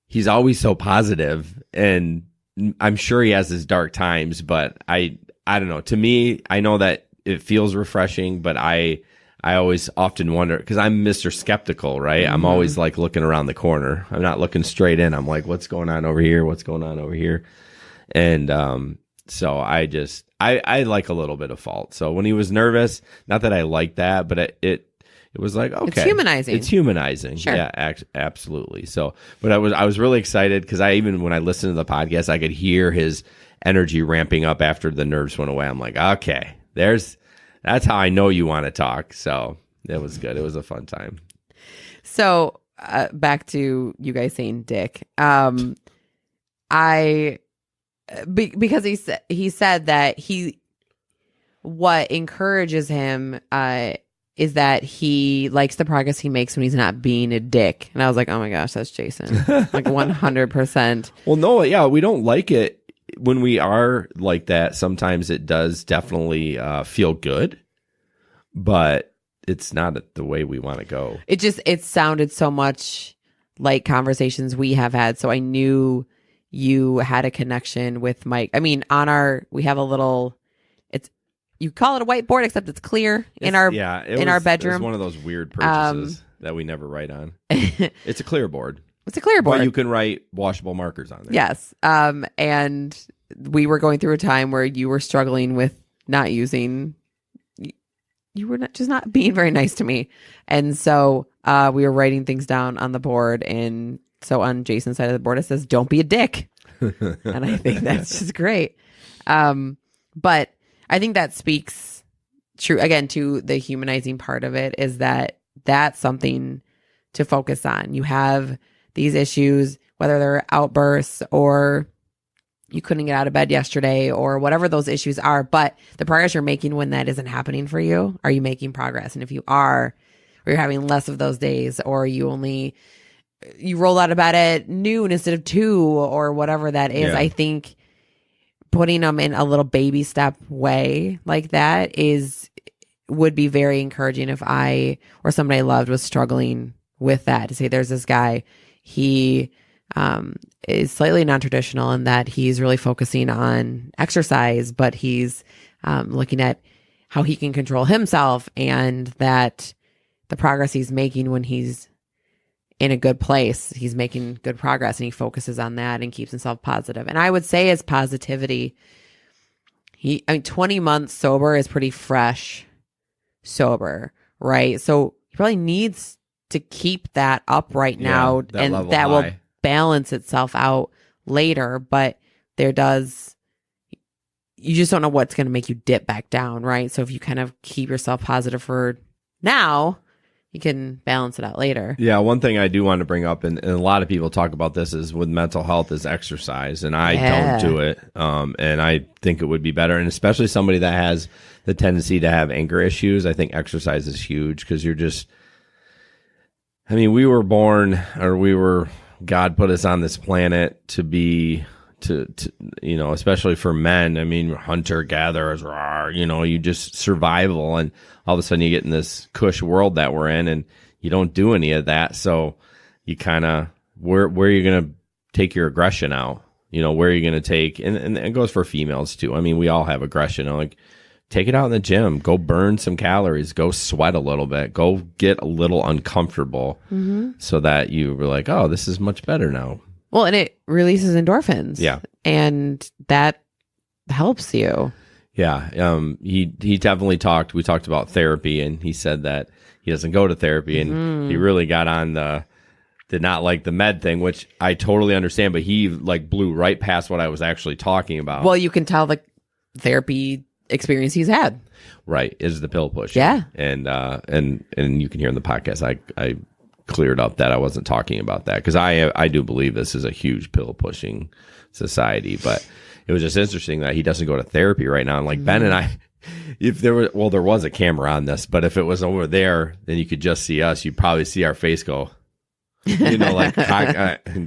he's always so positive, and I'm sure he has his dark times, but I don't know. To me, I know that it feels refreshing, but I always often wonder, because I'm Mr. Skeptical, right? Mm-hmm. I'm always looking around the corner. I'm not looking straight in. I'm like, what's going on over here? What's going on over here? And so I like a little bit of fault. So when he was nervous, not that I like that, but it was like, okay, it's humanizing. Sure. Yeah, absolutely. So, but I was really excited, because when I listened to the podcast, I could hear his energy ramping up after the nerves went away. I'm like, okay, that's how I know you want to talk. So it was good. It was a fun time. So back to you guys saying dick. Because he said that what encourages him is that he likes the progress he makes when he's not being a dick. And I was like, oh my gosh, that's Jason. Like 100%. Well, no, yeah, we don't like it when we are like that. Sometimes it does definitely feel good, but it's not the way we want to go. It sounded so much like conversations we have had. So I knew you had a connection with Mike. I mean, we have a little, you call it a whiteboard, except it's clear in our bedroom. It's one of those weird purchases that we never write on. It's a clear board. It's a clear board. But you can write washable markers on there. Yes. And we were going through a time where you were struggling with not using, you were not being very nice to me. And so we were writing things down on the board. And so on Jason's side of the board, it says, don't be a dick. And I think that's just great. But I think that speaks true, again, to the humanizing part of it, is that that's something to focus on. You have these issues, whether they're outbursts or you couldn't get out of bed yesterday or whatever those issues are, but the progress you're making when that isn't happening for you, are you making progress? And if you are, or you're having less of those days, or you roll out of bed at noon instead of 2 or whatever that is, I think putting them in a little baby step way like that would be very encouraging if I or somebody I loved was struggling with that, to say there's this guy, he is slightly non-traditional in that he's really focusing on exercise, but he's looking at how he can control himself, and that the progress he's making when he's in a good place, he's making good progress, and he focuses on that and keeps himself positive. And I would say his positivity, 20 months sober is pretty fresh sober, right? So he probably needs to keep that up right now, and that will balance itself out later. But you just don't know what's going to make you dip back down, right? So if you kind of keep yourself positive for now, you can balance it out later. Yeah, one thing I do want to bring up, and a lot of people talk about this, is with mental health, is exercise, and I don't do it, and I think it would be better, and especially somebody that has the tendency to have anger issues. I think exercise is huge, because we were born, God put us on this planet to be, especially for men, hunter gatherers, you just survival, and all of a sudden you get in this cush world that we're in, and you don't do any of that. So you kind of, where are you going to take your aggression out? Where are you going to take, and it goes for females too. We all have aggression. Take it out in the gym, go burn some calories, go sweat a little bit, go get a little uncomfortable, so that you were like, oh, this is much better now. Well, and it releases endorphins. Yeah. And that helps you. Yeah. He definitely we talked about therapy, and he said that he doesn't go to therapy, and he really got on did not like the med thing, which I totally understand, but he blew right past what I was actually talking about. Well, you can tell the therapy experience he's had. Right. Is the pill push. Yeah. And you can hear in the podcast, I cleared up that I wasn't talking about that, because I do believe this is a huge pill pushing society, but it was just interesting that he doesn't go to therapy right now. And Ben and I, if there was a camera on this, but if it was over there, then you could just see us. You'd probably see our face go,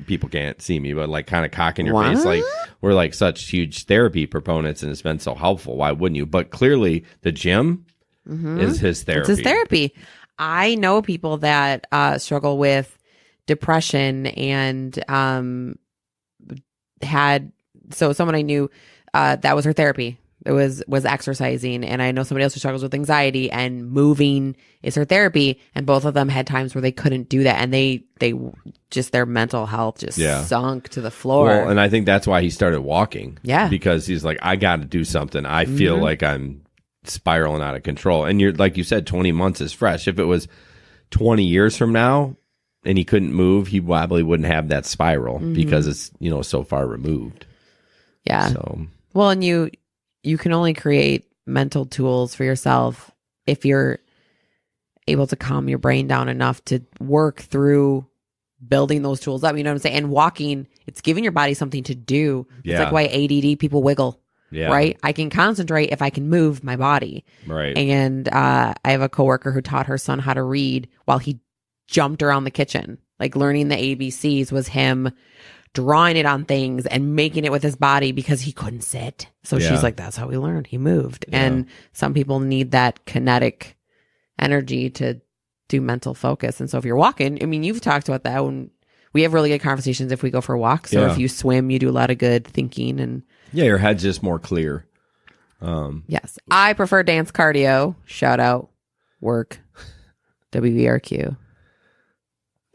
people can't see me, but kind of cocking your face. We're such huge therapy proponents, and it's been so helpful. Why wouldn't you? But clearly the gym is his therapy. It's his therapy. I know people that struggle with depression and someone I knew that was her therapy. It was exercising, and I know somebody else who struggles with anxiety, and moving is her therapy. And both of them had times where they couldn't do that, and they just, their mental health just sunk to the floor. Well, and I think that's why he started walking. Yeah, because he's like, I got to do something. I feel like I'm spiraling out of control. And you're, like you said, 20 months is fresh. If it was 20 years from now and he couldn't move, he probably wouldn't have that spiral, because it's so far removed. Yeah. So well, and you can only create mental tools for yourself if you're able to calm your brain down enough to work through building those tools up. You know what I'm saying? And walking, it's giving your body something to do. It's like why ADD people wiggle. Yeah. Right. I can concentrate if I can move my body. Right. And I have a coworker who taught her son how to read while he jumped around the kitchen. Like learning the ABCs was him drawing it on things and making it with his body because he couldn't sit. So she's like, that's how we learned. He moved. Yeah. And some people need that kinetic energy to do mental focus. And so if you're walking, I mean, you've talked about that when we have really good conversations if we go for walks. So if you swim, you do a lot of good thinking and your head's just more clear. Yes. I prefer dance cardio. Shout out work. WERQ.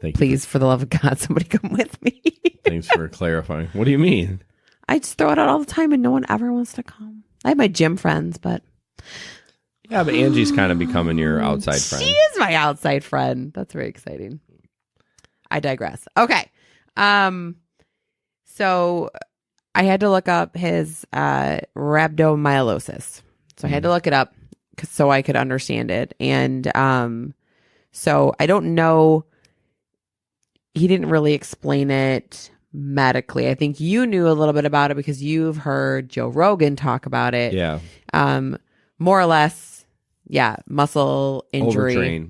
Thank you. Please, for the love of God, somebody come with me. Thanks for clarifying. What do you mean? I just throw it out all the time and no one ever wants to come. I have my gym friends, but... Yeah, but Angie's kind of becoming your outside friend. She is my outside friend. That's very exciting. I digress. Okay. So I had to look up his rhabdomyolysis. So I had to look it up so I could understand it. And so I don't know. He didn't really explain it medically. I think you knew a little bit about it because you've heard Joe Rogan talk about it. Yeah. More or less, muscle injury.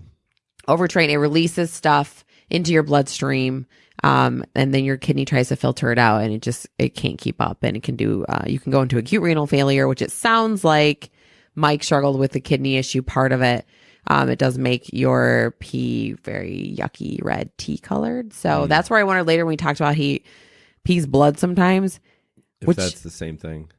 Overtrain. It releases stuff into your bloodstream. And then your kidney tries to filter it out and it can't keep up and it can do, you can go into acute renal failure, which it sounds like Mike struggled with the kidney issue part of it. It does make your pee very yucky red tea colored. So that's where I wondered later when we talked about he pees blood sometimes. If that's the same thing.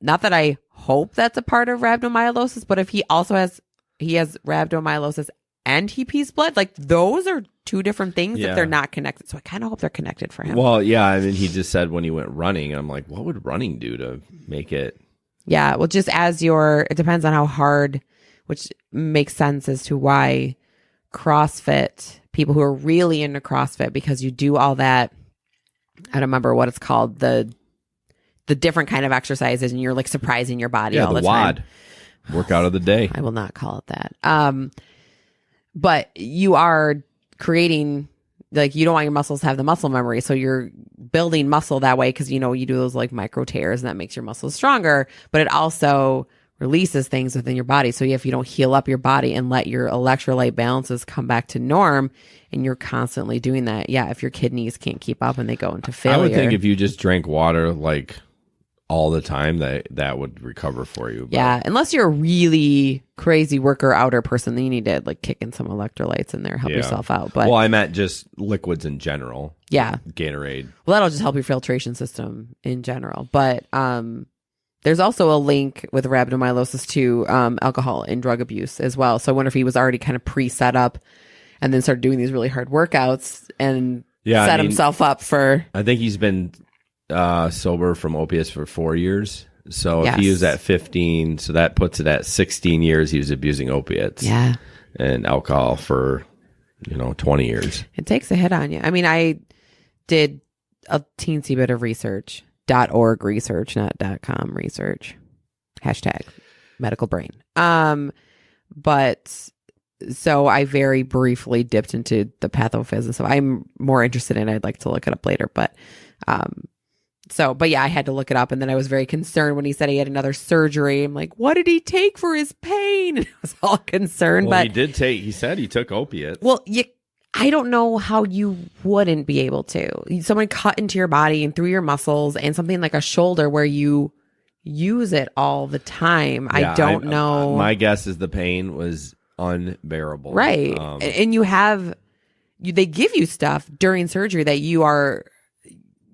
Not that I hope that's a part of rhabdomyolysis, but if he also has rhabdomyolysis and he pees blood, like those are two different things if they're not connected. So I kind of hope they're connected for him. Well, yeah. I mean, he just said when he went running, and I'm like, what would running do to make it? Yeah. Well, just it depends on how hard, which makes sense as to why CrossFit, people who are really into CrossFit, because you do all that, I don't remember what it's called, the different kind of exercises, and you're like surprising your body all the WOD. time. Workout of the day. I will not call it that. But you are creating, like, you don't want your muscles to have the muscle memory. So you're building muscle that way because, you do those like micro tears and that makes your muscles stronger. But it also releases things within your body. So if you don't heal up your body and let your electrolyte balances come back to norm and you're constantly doing that, if your kidneys can't keep up and they go into failure. I would think if you just drank water like all the time, that would recover for you. But. Yeah, unless you're a really crazy worker outer person, then you need to like kick in some electrolytes in there, help yourself out. But I meant just liquids in general. Yeah, Gatorade. Well, that'll just help your filtration system in general. But there's also a link with rhabdomyolysis to alcohol and drug abuse as well. So I wonder if he was already kind of pre-set up and then started doing these really hard workouts and set himself up for. I think he's been sober from opiates for 4 years. So if he was at 15, so that puts it at 16 years he was abusing opiates. Yeah. And alcohol for 20 years. It takes a hit on you. I mean, I did a teensy bit of research, .org research, not .com research, #medical brain. But so I very briefly dipped into the pathophysics. So I'm more interested in it. I'd like to look it up later, but I had to look it up, and then I was very concerned when he said he had another surgery. I'm like, what did he take for his pain? I was all concerned. Well, but he said he took opiates. Well, I don't know how you wouldn't be able to. Someone cut into your body and through your muscles, and something like a shoulder where you use it all the time. Yeah, I don't know. My guess is the pain was unbearable. Right. And they give you stuff during surgery that you are,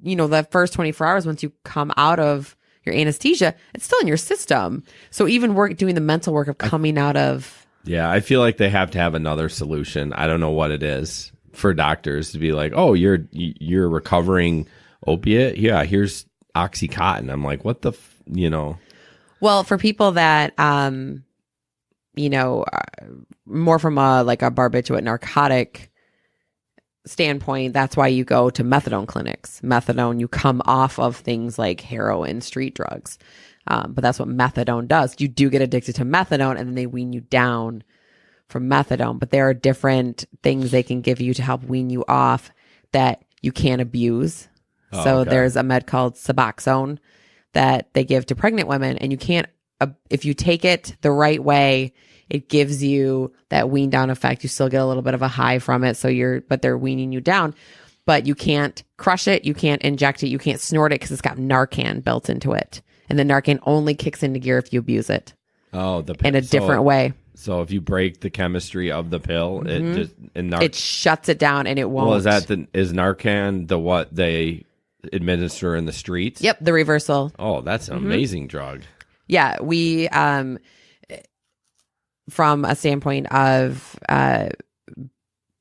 the first 24 hours once you come out of your anesthesia, it's still in your system. So even doing the mental work of coming out of. Yeah, I feel like they have to have another solution. I don't know what it is for doctors to be like, oh, you're recovering opiate. Yeah, here's Oxycontin. I'm like, what the, Well, for people that, more from a barbiturate narcotic standpoint, that's why you go to methadone clinics. Methadone, you come off of things like heroin, street drugs. But that's what methadone does. You do get addicted to methadone, and then they wean you down from methadone, but there are different things they can give you to help wean you off that you can't abuse. Oh, So okay. there's a med called Suboxone that they give to pregnant women, and you can't, if you take it the right way, it gives you that wean down effect. You still get a little bit of a high from it. But they're weaning you down, but you can't crush it. You can't inject it. You can't snort it because it's got Narcan built into it. And the Narcan only kicks into gear if you abuse it. Oh, in a different way. So if you break the chemistry of the pill, it shuts it down and it won't. Well, is Narcan the what they administer in the streets? Yep, the reversal. Oh, that's an amazing drug. Yeah, we from a standpoint of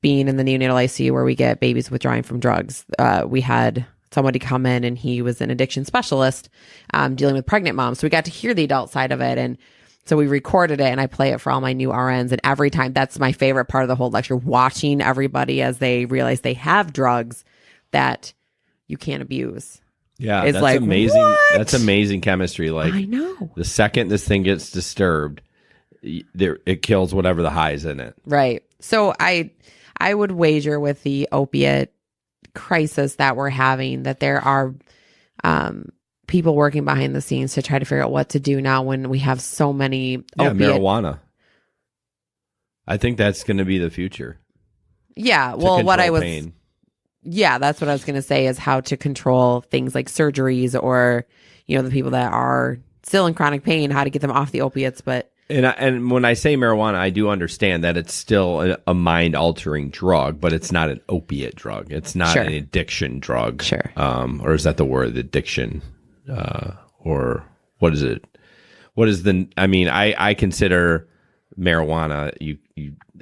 being in the neonatal ICU where we get babies withdrawing from drugs, we had somebody come in and he was an addiction specialist dealing with pregnant moms. So we got to hear the adult side of it, and so we recorded it and I play it for all my new RNs. And every time, that's my favorite part of the whole lecture, watching everybody as they realize they have drugs that you can't abuse. Yeah, it's that's like, amazing. what? That's amazing chemistry. Like, I know. The second this thing gets disturbed, it kills whatever the high is in it. Right. So I would wager with the opiate crisis that we're having that there are people working behind the scenes to try to figure out what to do now when we have so many opiate. Marijuana. I think that's going to be the future. Yeah. Well, what I was pain. Yeah, that's what I was going to say, is how to control things like surgeries, or, you know, the people that are still in chronic pain, how to get them off the opiates. But and when I say marijuana, I do understand that it's still a mind-altering drug, but it's not an opiate drug. It's not an addiction drug. Sure. Or is that the word, addiction? Or what is it? What is the? I mean, I consider marijuana you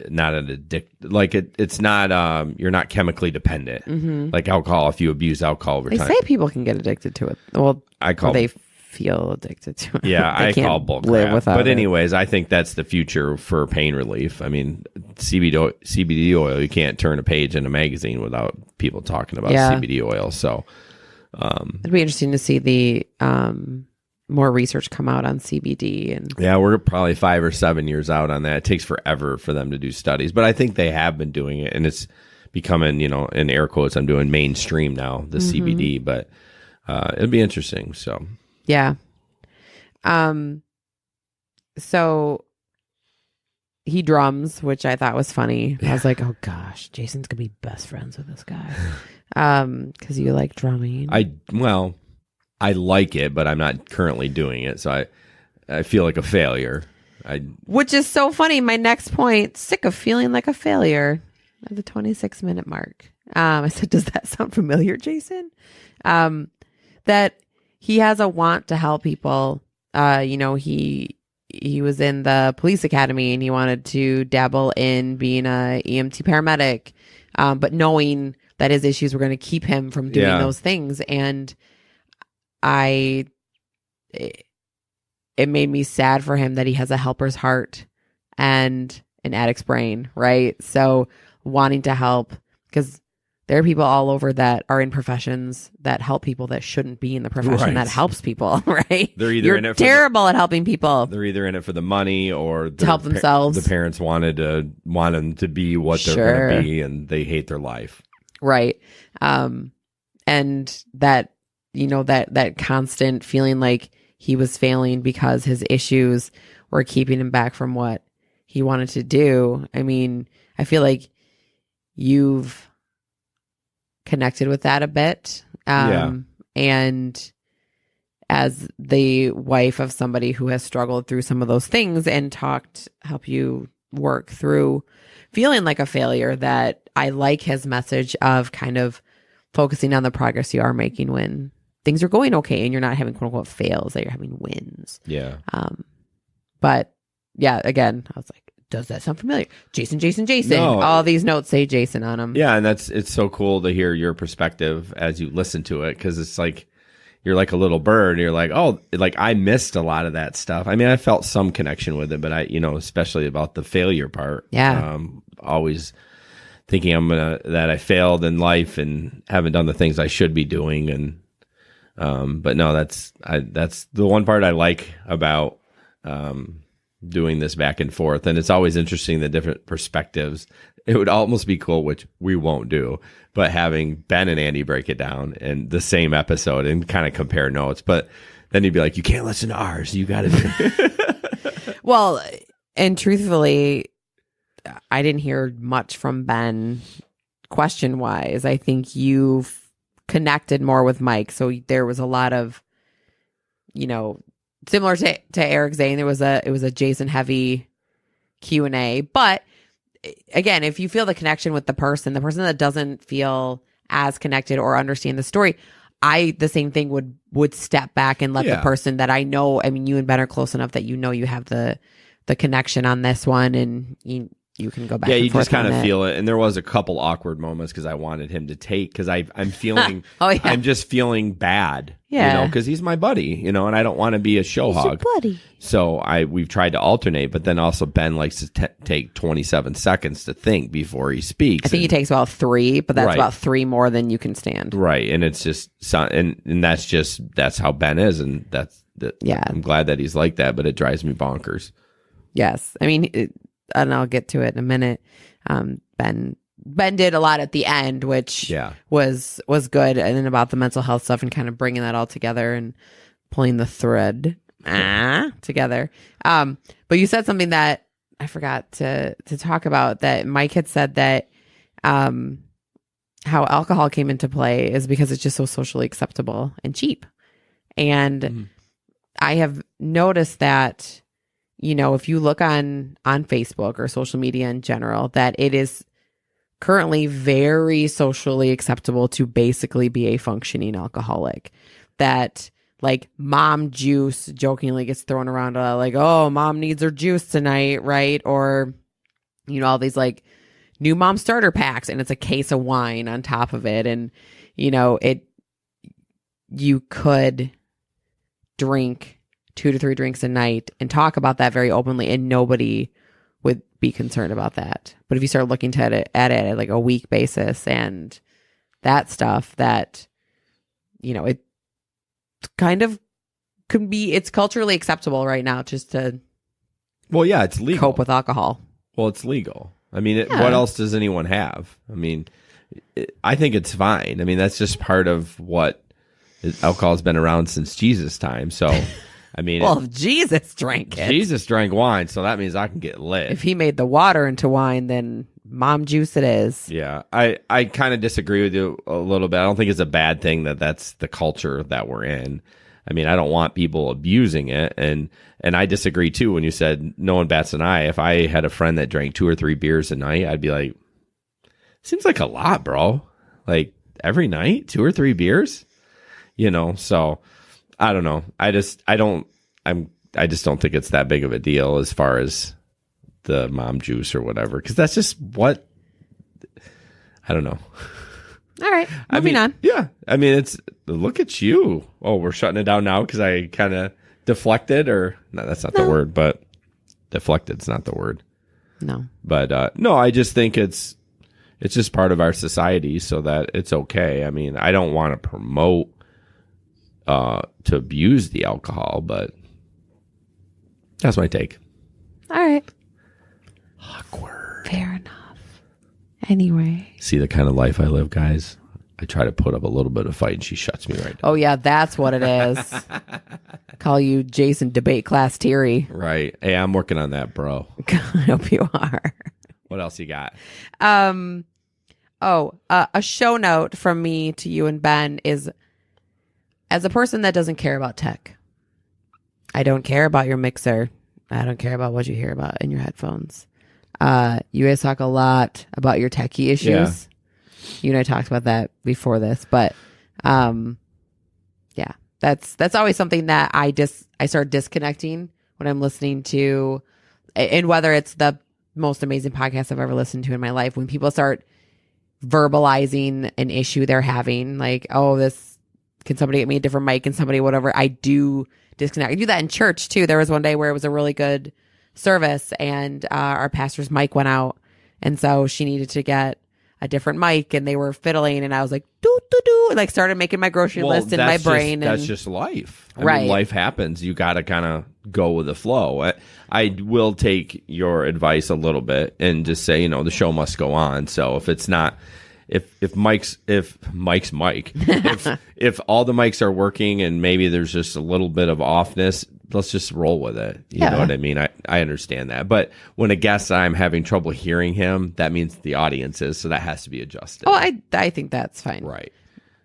not an addict, like it's not you're not chemically dependent like alcohol. If you abuse alcohol over time, they say people can get addicted to it. Well, I call they feel addicted to it. Yeah, I can't call bull live crap. without But it. anyways, I think that's the future for pain relief. I mean, CBD oil, you can't turn a page in a magazine without people talking about CBD oil. So it'd be interesting to see the more research come out on CBD. And yeah, we're probably 5 or 7 years out on that. It takes forever for them to do studies, but I think they have been doing it, and it's becoming, you know, in air quotes, I'm doing mainstream now, the CBD, but it'll be interesting. So yeah. So he drums, which I thought was funny. I was like, oh gosh, Jason's gonna be best friends with this guy. Because you like drumming. I like it, but I'm not currently doing it, so I feel like a failure. Which is so funny. My next point, sick of feeling like a failure at the 26-minute mark. I said, does that sound familiar, Jason? That he has a want to help people. You know, he was in the police academy and he wanted to dabble in being a EMT paramedic, but knowing that his issues were going to keep him from doing those things. And it made me sad for him that he has a helper's heart and an addict's brain, right? So wanting to help, because there are people all over that are in professions that help people that shouldn't be in the profession that helps people, right? They're either You're in it terrible at helping people. They're either in it for the money or to help themselves. The parents want them to be what they're going to be, and they hate their life. Right. And that, you know, that constant feeling like he was failing because his issues were keeping him back from what he wanted to do. I mean, I feel like you've connected with that a bit. And as the wife of somebody who has struggled through some of those things and help you work through feeling like a failure, that I like his message of kind of focusing on the progress you are making when things are going okay and you're not having quote unquote fails, that you're having wins. Yeah. But yeah, again, I was like, does that sound familiar? Jason. No. All these notes say Jason on them. Yeah, and it's so cool to hear your perspective as you listen to it, because it's like you're like a little bird. And you're like, oh, like I missed a lot of that stuff. I mean, I felt some connection with it, but especially about the failure part. Yeah. Always thinking that I failed in life and haven't done the things I should be doing, and but no, that's the one part I like about doing this back and forth, and it's always interesting the different perspectives. It would almost be cool, which we won't do, but having Ben and Andy break it down in the same episode and kind of compare notes. But then he'd be like, "You can't listen to ours. You got to." Well, and truthfully, I didn't hear much from Ben question wise. I think you've connected more with Mike, so there was a lot of, similar to Eric saying, it was a Jason heavy Q&A. But again, if you feel the connection with the person that doesn't feel as connected or understand the story, the same thing would step back and let the person that I know, I mean, you and Ben are close enough that you have the connection on this one, and you can go back. Yeah, you just kind of feel it. And there was a couple awkward moments because I wanted him to take, because I'm feeling, I'm just feeling bad, because he's my buddy, and I don't want to be a show hog. Your buddy. So we've tried to alternate, but then also Ben likes to take 27 seconds to think before he speaks. I think he takes about 3, but that's about 3 more than you can stand. Right. And it's just, and that's how Ben is. And I'm glad that he's like that, but it drives me bonkers. Yes. I mean, and I'll get to it in a minute. Ben did a lot at the end, which was good, and then about the mental health stuff and kind of bringing that all together and pulling the thread together. But you said something that I forgot to talk about, that Mike had said that how alcohol came into play is because it's just so socially acceptable and cheap. And I have noticed that, if you look on Facebook or social media in general, that it is currently very socially acceptable to basically be a functioning alcoholic. That like mom juice jokingly gets thrown around, like, oh, mom needs her juice tonight, right? Or, all these like new mom starter packs, and it's a case of wine on top of it. And, you could drink 2 to 3 drinks a night and talk about that very openly, and nobody would be concerned about that. But if you start looking at it at like a week basis and that stuff, that, it kind of can be, it's culturally acceptable right now just to it's legal. Cope with alcohol. Well, it's legal. I mean, what else does anyone have? I mean, I think it's fine. I mean, that's just part of what alcohol has been around since Jesus' time. So I mean, well, if Jesus drank it. Jesus drank wine, so that means I can get lit. If he made the water into wine, then mom juice it is. Yeah, I kind of disagree with you a little bit. I don't think it's a bad thing that that's the culture that we're in. I mean, I don't want people abusing it, and I disagree too when you said no one bats an eye. If I had a friend that drank 2 or 3 beers a night, I'd be like, seems like a lot, bro. Like every night, 2 or 3 beers, So I don't know. I just don't think it's that big of a deal as far as the mom juice or whatever, because that's just what, I don't know. All right, moving on. Yeah, I mean, it's, look at you. Oh, we're shutting it down now because I kind of deflected, or no, that's not the word, but deflected's not the word. No, but no, I just think it's just part of our society, so that it's okay. I mean, I don't want to promote to abuse the alcohol, but that's my take. All right. Awkward. Fair enough. Anyway. See the kind of life I live, guys? I try to put up a little bit of fight and she shuts me right down. Oh, yeah, that's what it is. Call you Jason Debate Class Theory. Right. Hey, I'm working on that, bro. I hope you are. What else you got? A show note from me to you and Ben is, as a person that doesn't care about tech, I don't care about your mixer. I don't care about what you hear about in your headphones. You guys talk a lot about your techie issues. Yeah. You and I talked about that before this, but yeah, that's always something that I start disconnecting when I'm listening to, and whether it's the most amazing podcast I've ever listened to in my life, when people start verbalizing an issue they're having, like, oh, can somebody get me a different mic and somebody whatever, I do disconnect. I do that in church too. There was one day where it was a really good service and our pastor's mic went out, and so she needed to get a different mic, and they were fiddling, and I was like, do do do, and like started making my grocery list in my brain. That's just life. I right. mean, life happens. You got to kind of go with the flow. I will take your advice a little bit and just say, the show must go on. So if it's not, if Mike's Mike, if all the mics are working and maybe there's just a little bit of offness, let's just roll with it. You know what I mean? I understand that. But when a guest, I'm having trouble hearing him, that means the audience is, so that has to be adjusted. Oh, I think that's fine. Right.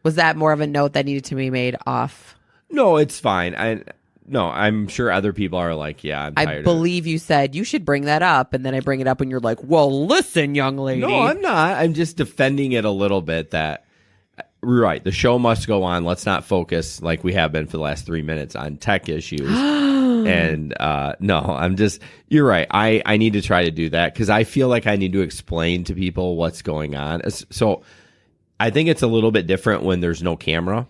Was that more of a note that needed to be made off? No, it's fine. No, I'm sure other people are like, yeah, I'm tired. I believe you said you should bring that up, and then I bring it up, and you're like, well, listen, young lady. No, I'm not. I'm just defending it a little bit that, right, the show must go on. Let's not focus like we have been for the last 3 minutes on tech issues. And no, I'm just, you're right. I need to try to do that because I feel like I need to explain to people what's going on. So I think it's a little bit different when there's no camera.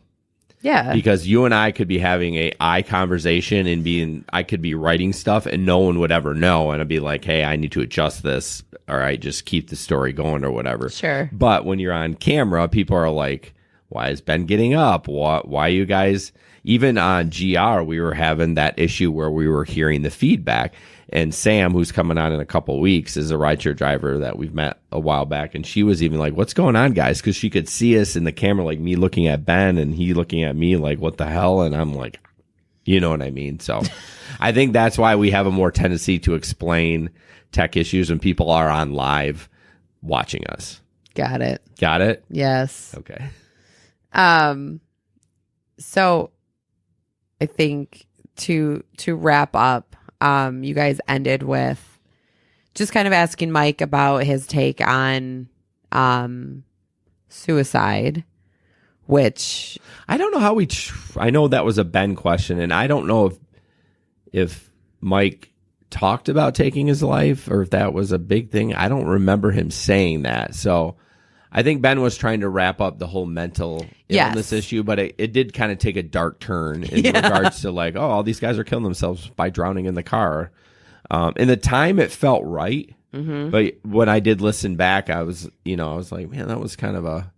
Yeah. Because you and I could be having a eye conversation and I could be writing stuff and no one would ever know. And I'd be like, hey, I need to adjust this. All right, just keep the story going or whatever. Sure. But when you're on camera, people are like, why is Ben getting up? Why you guys, even on GR, we were having that issue where we were hearing the feedback. And Sam, who's coming on in a couple of weeks, is a rideshare driver that we've met a while back. And she was even like, what's going on, guys? Because she could see us in the camera, like me looking at Ben and he looking at me like, what the hell? And I'm like, you know what I mean? So I think that's why we have a more tendency to explain tech issues when people are on live watching us. Got it. Got it? Yes. Okay. So I think to wrap up, you guys ended with just kind of asking Mike about his take on suicide, which I don't know how I know that was a Ben question, and I don't know if Mike talked about taking his life or if that was a big thing. I don't remember him saying that. So I think Ben was trying to wrap up the whole mental illness issue, but it did kind of take a dark turn in regards to like, oh, all these guys are killing themselves by drowning in the car. In the time, it felt right. Mm-hmm. But when I did listen back, I was like, man, that was kind of a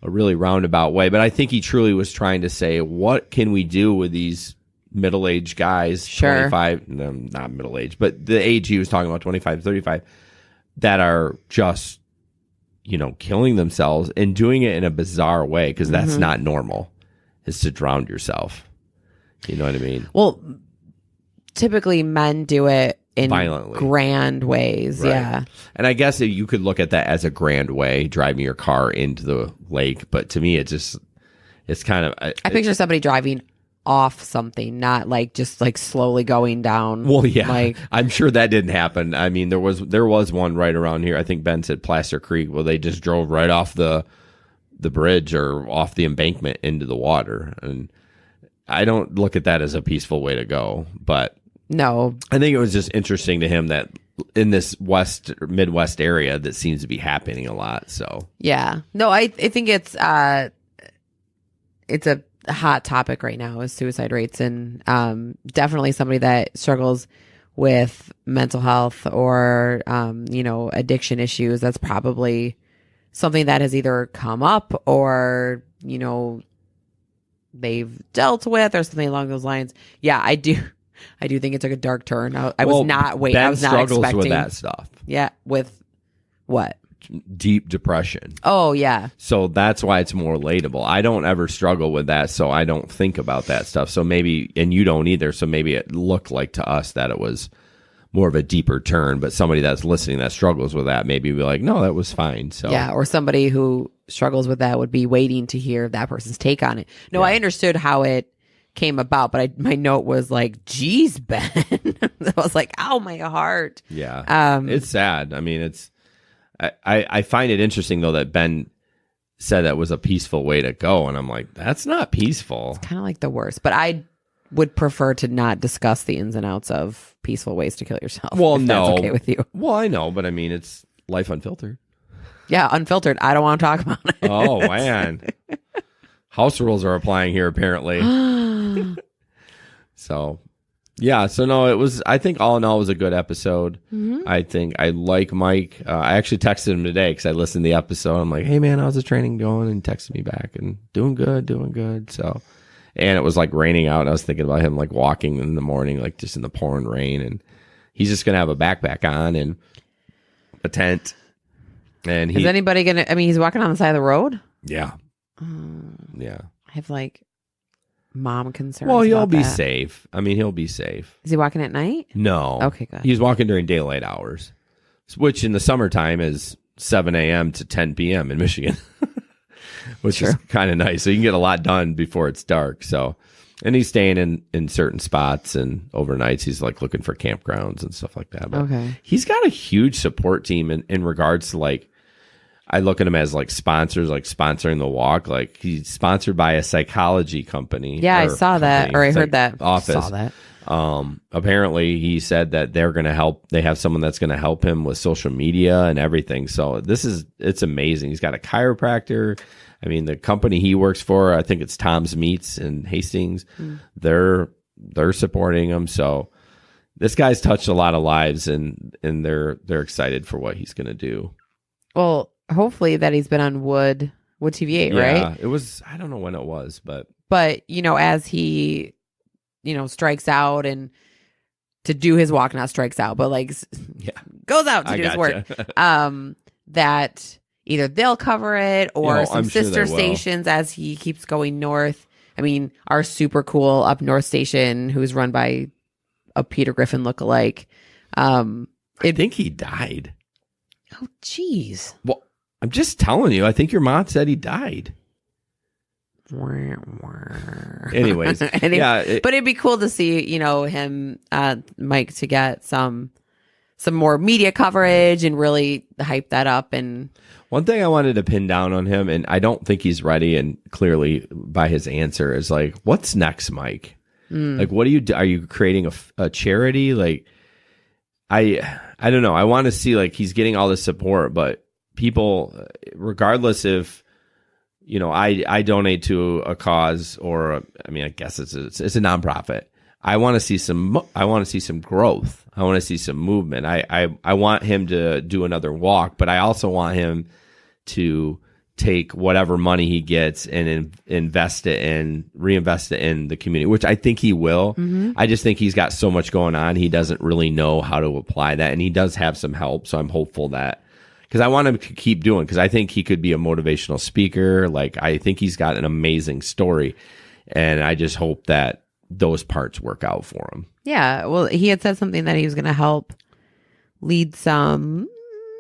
really roundabout way. But I think he truly was trying to say, what can we do with these middle-aged guys, 25, not middle-aged, but the age he was talking about, 25, 35, that are just killing themselves and doing it in a bizarre way because that's not normal, is to drown yourself. You know what I mean? Well, typically men do it in violently, grand ways. Right. Yeah. And I guess you could look at that as a grand way, driving your car into the lake. But to me, it's kind of... I picture somebody driving off something, not like just like slowly going down. Well, yeah, like, I'm sure that didn't happen. I mean, there was one right around here. I think Ben said Placer Creek, where they just drove right off the bridge or off the embankment into the water. And I don't look at that as a peaceful way to go. But no, I think it was just interesting to him that in this Midwest area that seems to be happening a lot. So yeah, no, I think it's a hot topic right now is suicide rates, and definitely somebody that struggles with mental health or addiction issues. That's probably something that has either come up or they've dealt with or something along those lines. Yeah, I do think it took a dark turn. I was not waiting. I was not expecting. Ben struggles with that stuff. Yeah, with what? Deep depression. Oh, yeah. So that's why it's more relatable. I don't ever struggle with that, so I don't think about that stuff. So maybe, and you don't either, so maybe it looked like to us that it was more of a deeper turn, but somebody that's listening that struggles with that maybe be like, no, that was fine. So yeah, or somebody who struggles with that would be waiting to hear that person's take on it. No, yeah. I understood how it came about, but my note was like, geez, Ben. I was like, ow, my heart. Yeah. It's sad. I mean, I find it interesting, though, that Ben said that was a peaceful way to go. And I'm like, that's not peaceful. It's kind of like the worst. But I would prefer to not discuss the ins and outs of peaceful ways to kill yourself. Well, if no. That's okay with you. Well, I know. But I mean, it's life unfiltered. Yeah, unfiltered. I don't want to talk about it. Oh, man. House rules are applying here, apparently. So... yeah, so no, I think all in all, it was a good episode. Mm-hmm. I think I like Mike. I actually texted him today because I listened to the episode. I'm like, hey, man, how's the training going? And he texted me back and doing good. So, And it was like raining out. And I was thinking about him like walking in the morning, like just in the pouring rain. And he's just going to have a backpack on and a tent. And is anybody going to, I mean, he's walking on the side of the road? Yeah. Yeah. I have like mom concerns. Well, he'll about be that. safe. I mean, he'll be safe. Is he walking at night? No. Okay, good. He's walking during daylight hours, which in the summertime is 7 a.m. to 10 p.m. in Michigan, which is kind of nice. So you can get a lot done before it's dark. So, and he's staying in certain spots, and overnights he's like looking for campgrounds and stuff like that. But okay. He's got a huge support team in regards to like, I look at him as like sponsors, like sponsoring the walk. Like he's sponsored by a psychology company. Yeah, I saw that, or I heard that. Office. Saw that. Apparently he said that they're going to help. They have someone that's going to help him with social media and everything. So it's amazing. He's got a chiropractor. I mean, the company he works for, I think it's Tom's Meats in Hastings. They're supporting him. So this guy's touched a lot of lives, and they're excited for what he's going to do. Well, hopefully that he's been on Wood TV8, Yeah, right? it was, I don't know when it was, but as he, strikes out and to do his walk, not strikes out, but like goes out to do his work, that either they'll cover it or some sister stations as he keeps going north. I mean, our super cool up north station, who's run by a Peter Griffin lookalike. I think he died. Oh, geez. Well, I'm just telling you. I think your mom said he died. Anyways, but it'd be cool to see, him, Mike, to get some more media coverage and really hype that up. And one thing I wanted to pin down on him, and I don't think he's ready, and clearly by his answer is like, what's next, Mike? Like, what do you do? Are you creating a charity? Like, I don't know. I want to see, like, he's getting all this support, but people, regardless if, I donate to a cause, or I guess it's a nonprofit. I want to see some growth. I want to see some movement. I want him to do another walk, but I also want him to take whatever money he gets and reinvest it in the community, which I think he will. I just think he's got so much going on. He doesn't really know how to apply that, and he does have some help. So I'm hopeful that, because I want him to keep doing, because I think he could be a motivational speaker. Like, I think he's got an amazing story, and I just hope that those parts work out for him. Yeah. Well, he had said something that he was going to help lead some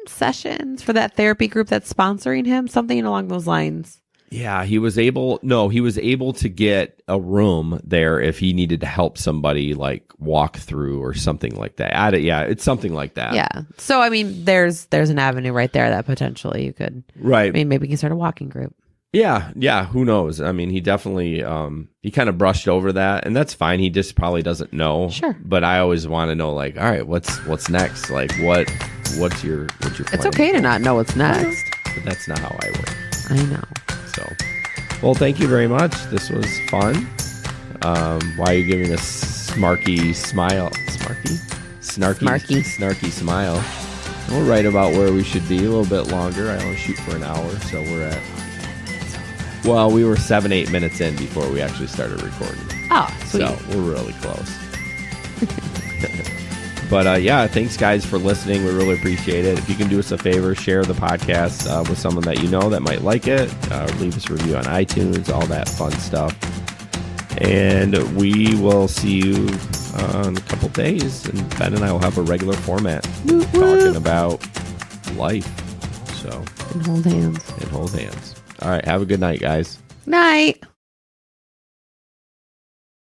sessions for that therapy group that's sponsoring him, something along those lines. Yeah, he was able to get a room there if he needed to help somebody like walk through or something like that. It's something like that. Yeah. So, there's an avenue right there that potentially you could. Right. Maybe we can start a walking group. Yeah. Who knows? He definitely, he kind of brushed over that, and that's fine. He just probably doesn't know. Sure. But I always want to know, like, all right, what's next? Like, what's your plan? It's okay to not know what's next. But that's not how I work. I know. So, well, thank you very much. This was fun. Why are you giving a smarky smile? Snarky smile. We're right about where we should be. A little bit longer. I only shoot for an hour, so we're at. Well, we were 7-8 minutes in before we actually started recording. Oh, sweet. So we're really close. But thanks guys for listening. We really appreciate it. If you can do us a favor, share the podcast with someone that you know that might like it. Leave us a review on iTunes, all that fun stuff. And we will see you in a couple days. And Ben and I will have a regular format talking about life. So, and hold hands. All right. Have a good night, guys. Night.